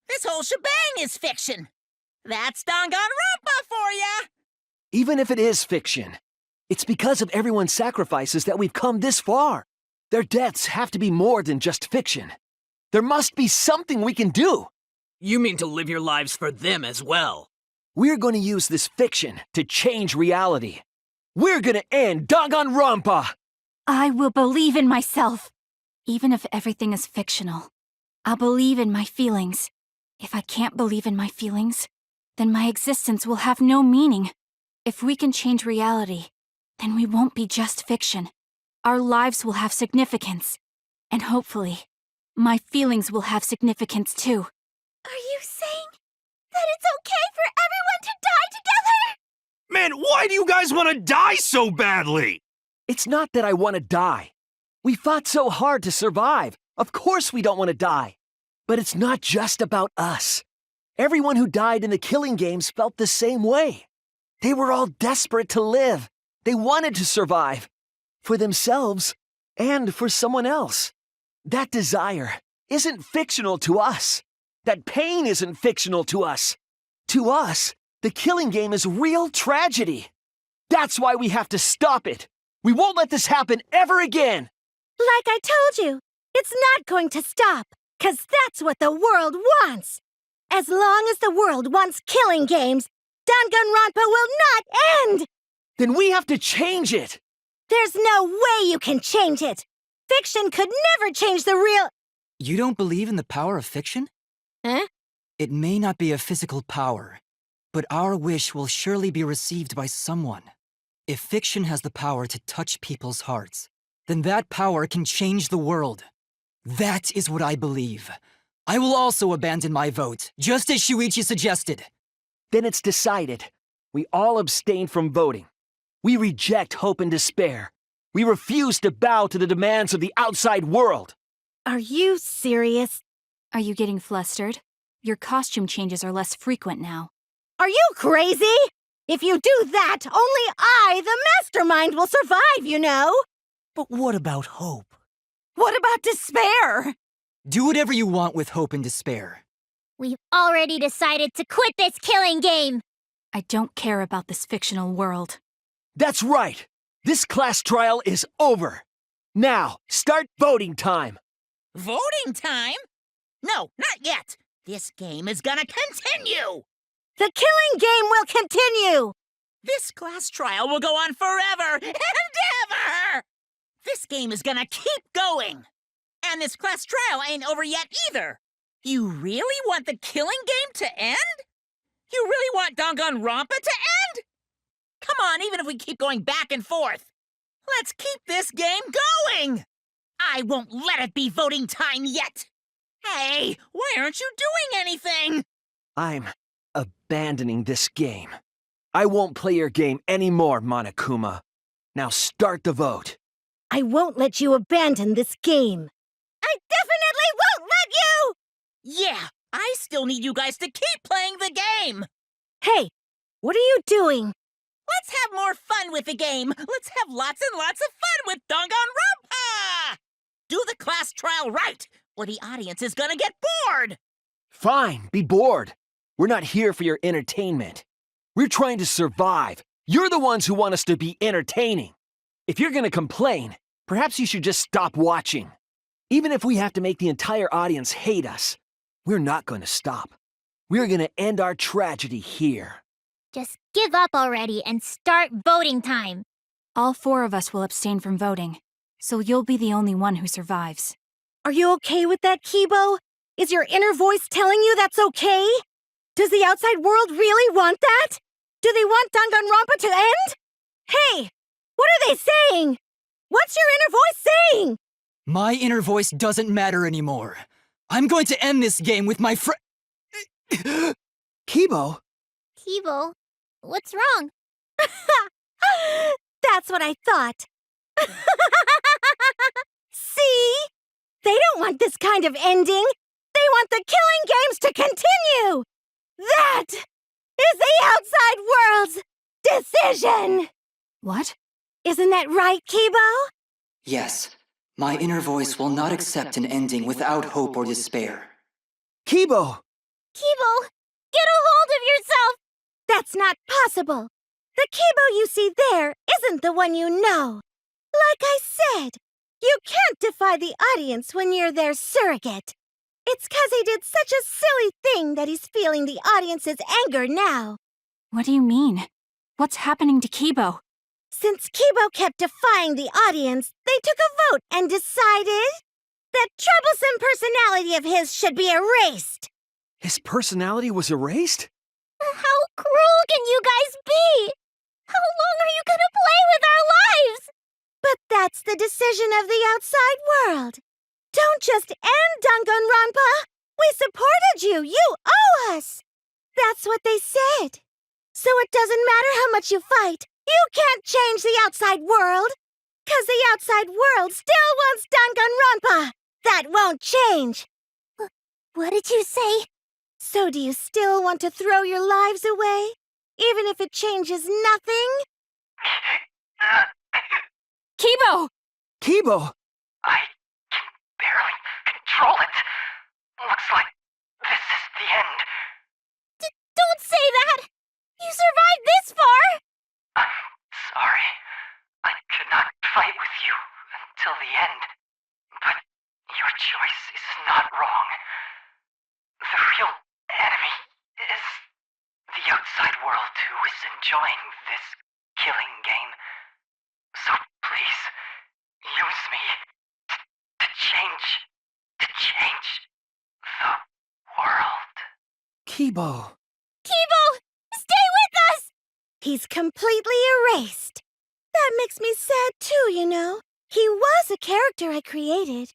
This whole shebang is fiction. That's Danganronpa for ya! Even if it is fiction, it's because of everyone's sacrifices that we've come this far. Their deaths have to be more than just fiction. There must be something we can do. You mean to live your lives for them as well? We're going to use this fiction to change reality. We're going to end Danganronpa! I will believe in myself. Even if everything is fictional, I'll believe in my feelings. If I can't believe in my feelings, then my existence will have no meaning. If we can change reality, then we won't be just fiction. Our lives will have significance. And hopefully, my feelings will have significance too. Are you saying that it's okay for everyone to die together? Man, why do you guys want to die so badly? It's not that I want to die. We fought so hard to survive. Of course we don't want to die. But it's not just about us. Everyone who died in the killing games felt the same way. They were all desperate to live. They wanted to survive. For themselves and for someone else. That desire isn't fictional to us. That pain isn't fictional to us. To us, the killing game is real tragedy. That's why we have to stop it. We won't let this happen ever again. Like I told you, it's not going to stop, 'cause that's what the world wants. As long as the world wants killing games, Danganronpa will not end! Then we have to change it. There's no way you can change it. Fiction could never change the real... You don't believe in the power of fiction? Huh? It may not be a physical power, but our wish will surely be received by someone. If fiction has the power to touch people's hearts, then that power can change the world. That is what I believe. I will also abandon my vote, just as Shuichi suggested. Then it's decided. We all abstain from voting. We reject hope and despair. We refuse to bow to the demands of the outside world. Are you serious? Are you getting flustered? Your costume changes are less frequent now. Are you crazy? If you do that, only I, the mastermind, will survive, you know? But what about hope? What about despair? Do whatever you want with hope and despair. We've already decided to quit this killing game. I don't care about this fictional world. That's right. This class trial is over. Now, start voting time. Voting time? No, not yet. This game is gonna continue. The killing game will continue. This class trial will go on forever and ever. This game is gonna keep going. And this class trial ain't over yet either. You really want the killing game to end? You really want Danganronpa to end? Come on, even if we keep going back and forth. Let's keep this game going. I won't let it be voting time yet. Hey, why aren't you doing anything? I'm abandoning this game. I won't play your game anymore, Monokuma. Now start the vote. I won't let you abandon this game. I definitely won't let you! Yeah, I still need you guys to keep playing the game. Hey, what are you doing? Let's have more fun with the game. Let's have lots and lots of fun with Danganronpa! Do the class trial right, or the audience is gonna get bored. Fine, be bored. We're not here for your entertainment. We're trying to survive. You're the ones who want us to be entertaining. If you're gonna complain, perhaps you should just stop watching. Even if we have to make the entire audience hate us, we're not gonna stop. We're gonna end our tragedy here. Just give up already and start voting time. All 4 of us will abstain from voting, so you'll be the only one who survives. Are you okay with that, Kibo? Is your inner voice telling you that's okay? Does the outside world really want that? Do they want Danganronpa to end? Hey, what are they saying? What's your inner voice saying? My inner voice doesn't matter anymore. I'm going to end this game with my Kibo? Kibo, what's wrong? That's what I thought. See? They don't want this kind of ending. They want the killing games to continue. That is the outside world's decision. What? Isn't that right, Kibo? Yes. My inner voice will not accept an ending without hope or despair. Kibo! Kibo, get a hold of yourself! That's not possible. The Kibo you see there isn't the one you know. Like I said, you can't defy the audience when you're their surrogate. It's 'cause he did such a silly thing that he's feeling the audience's anger now. What do you mean? What's happening to Kibo? Since Kibo kept defying the audience, they took a vote and decided that troublesome personality of his should be erased. His personality was erased? How cruel can you guys be? How long are you gonna play with our lives? But that's the decision of the outside world. Don't just end Danganronpa. We supported you. You owe us. That's what they said. So it doesn't matter how much you fight. You can't change the outside world. 'Cause the outside world still wants Danganronpa. That won't change. What did you say? So do you still want to throw your lives away? Even if it changes nothing? Kibo! Kibo! I can barely control it. Looks like this is the end. Don't say that! You survived this far! I'm sorry. I could not fight with you until the end. But your choice is not wrong. The real enemy is the outside world who is enjoying this killing game. So please, use me to change the world. Kibo! Kibo! Stay with us! He's completely erased. That makes me sad too, you know. He was a character I created.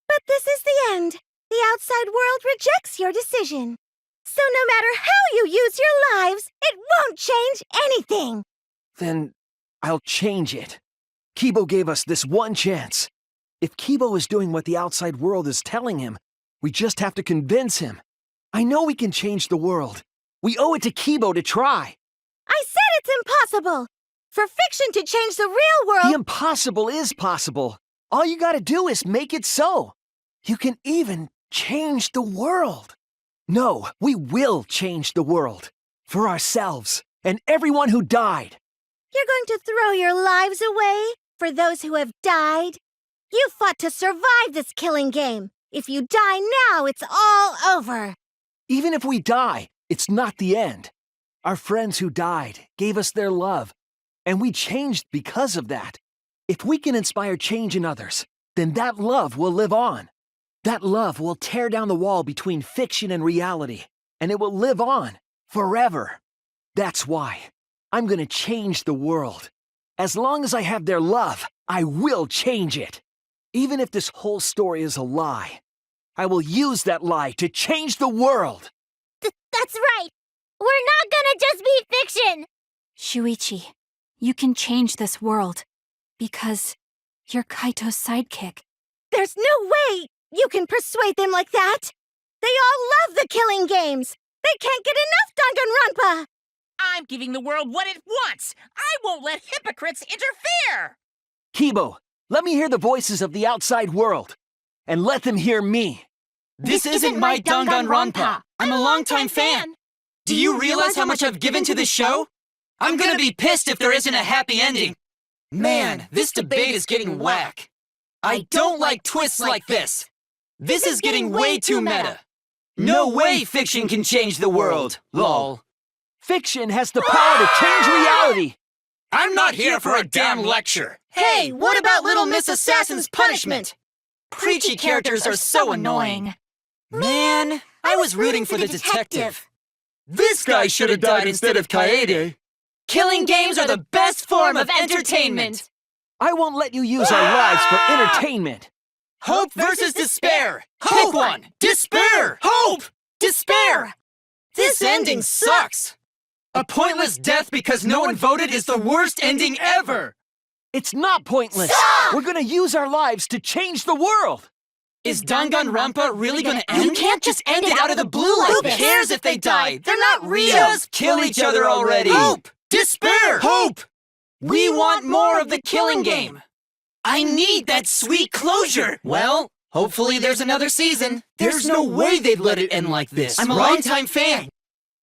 But this is the end. The outside world rejects your decision. So no matter how you use your lives, it won't change anything. Then I'll change it. Kibo gave us this one chance. If Kibo is doing what the outside world is telling him, we just have to convince him. I know we can change the world. We owe it to Kibo to try. I said it's impossible. For fiction to change the real world... The impossible is possible. All you gotta do is make it so. You can even change the world. No, we will change the world. For ourselves and everyone who died. You're going to throw your lives away for those who have died? You fought to survive this killing game. If you die now, it's all over. Even if we die, it's not the end. Our friends who died gave us their love, and we changed because of that. If we can inspire change in others, then that love will live on. That love will tear down the wall between fiction and reality, and it will live on forever. That's why I'm gonna change the world. As long as I have their love, I will change it. Even if this whole story is a lie, I will use that lie to change the world. That's right. We're not gonna just be fiction. Shuichi, you can change this world. Because you're Kaito's sidekick. There's no way you can persuade them like that. They all love the killing games. They can't get enough Danganronpa. I'm giving the world what it wants. I won't let hypocrites interfere. Kibo, let me hear the voices of the outside world. And let them hear me. This isn't my Danganronpa. I'm a longtime fan. Do you realize how much I've given to this show? I'm gonna be pissed if there isn't a happy ending. Man, this debate is getting whack. I don't like twists like this. This is getting way too meta. No way fiction can change the world, lol. Fiction has the power to change reality. I'm not here for a damn lecture. Hey, what about Little Miss Assassin's punishment? Preachy characters are so annoying. Man, I was rooting for the detective. This guy should have died instead of Kaede. Killing games are the best form of entertainment. I won't let you use our lives for entertainment. Hope versus despair. Pick one. Despair. Hope. Despair. This ending sucks. A pointless death because no one voted is the worst ending ever. It's not pointless. We're gonna use our lives to change the world. Is Danganronpa really gonna end? You can't just end it out of the blue like this. Who cares if they die? They're not real. Just kill each other already. Hope. Despair. Hope. We want more of the killing game. I need that sweet closure. Well, hopefully there's another season. There's no way they'd let it end like this. I'm a longtime fan.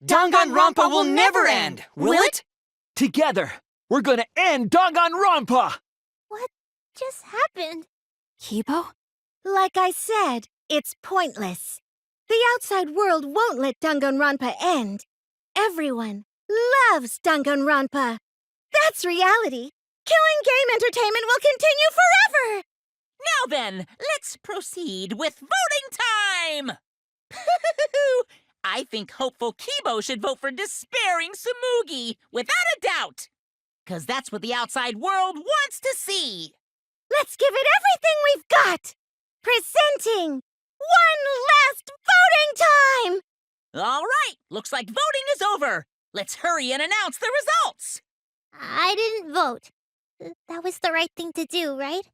Danganronpa will never end, will it? Together, we're gonna end Danganronpa! What just happened? Kibo? Like I said, it's pointless. The outside world won't let Danganronpa end. Everyone loves Danganronpa. That's reality. Killing game entertainment will continue forever! Now then, let's proceed with voting time! I think hopeful Kibo should vote for despairing Tsumugi, without a doubt! 'Cause that's what the outside world wants to see! Let's give it everything we've got! Presenting one last voting time! All right, looks like voting is over. Let's hurry and announce the results. I didn't vote. That was the right thing to do, right?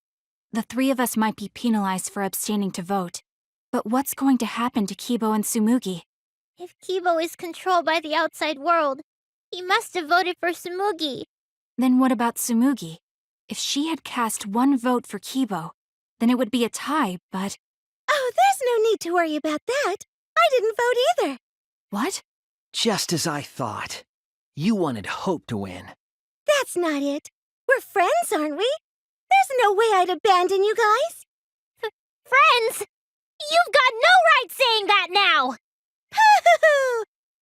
The three of us might be penalized for abstaining to vote. But what's going to happen to Kibo and Tsumugi? If Kibo is controlled by the outside world, he must have voted for Tsumugi. Then what about Tsumugi? If she had cast one vote for Kibo, then it would be a tie, but... Oh, there's no need to worry about that. I didn't vote either. What? Just as I thought. You wanted Hope to win. That's not it. We're friends, aren't we? There's no way I'd abandon you guys. Friends? You've got no right saying that now!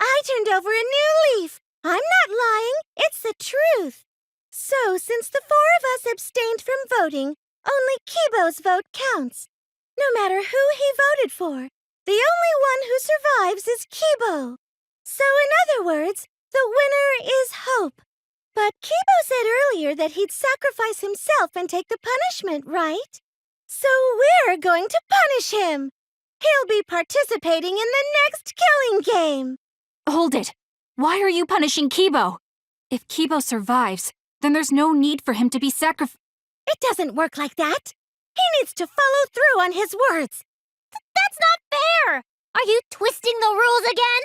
I turned over a new leaf. I'm not lying. It's the truth. So, since the four of us abstained from voting, only Kibo's vote counts. No matter who he voted for, the only one who survives is Kibo. So, in other words, the winner is Hope. But Kibo said earlier that he'd sacrifice himself and take the punishment, right? So we're going to punish him. He'll be participating in the next killing game. Hold it! Why are you punishing Kibo? If Kibo survives, then there's no need for him to be sacrificed. It doesn't work like that. He needs to follow through on his words. That's not fair! Are you twisting the rules again?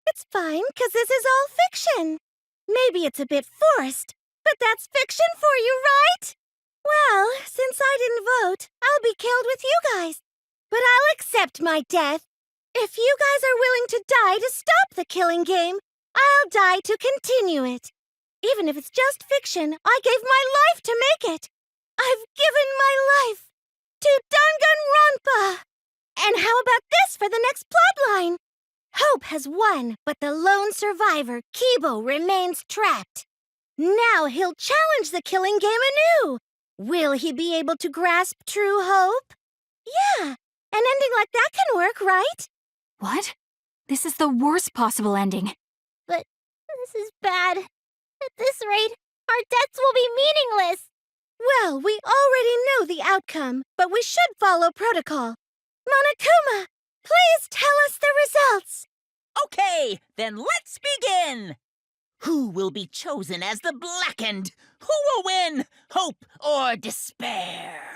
It's fine, 'cause this is all fiction. Maybe it's a bit forced, but that's fiction for you, right? Well, since I didn't vote, I'll be killed with you guys. But I'll accept my death. If you guys are willing to die to stop the killing game, I'll die to continue it. Even if it's just fiction, I gave my life to make it. I've given my life to Danganronpa. And how about this for the next plotline? Hope has won, but the lone survivor, Kibo, remains trapped. Now he'll challenge the killing game anew. Will he be able to grasp true hope? Yeah, an ending like that can work, right? What? This is the worst possible ending. But this is bad. At this rate, our deaths will be meaningless. Well, we already know the outcome, but we should follow protocol. Monokuma, please tell us the results. Okay, then let's begin! Who will be chosen as the Blackened? Who will win? Hope or despair?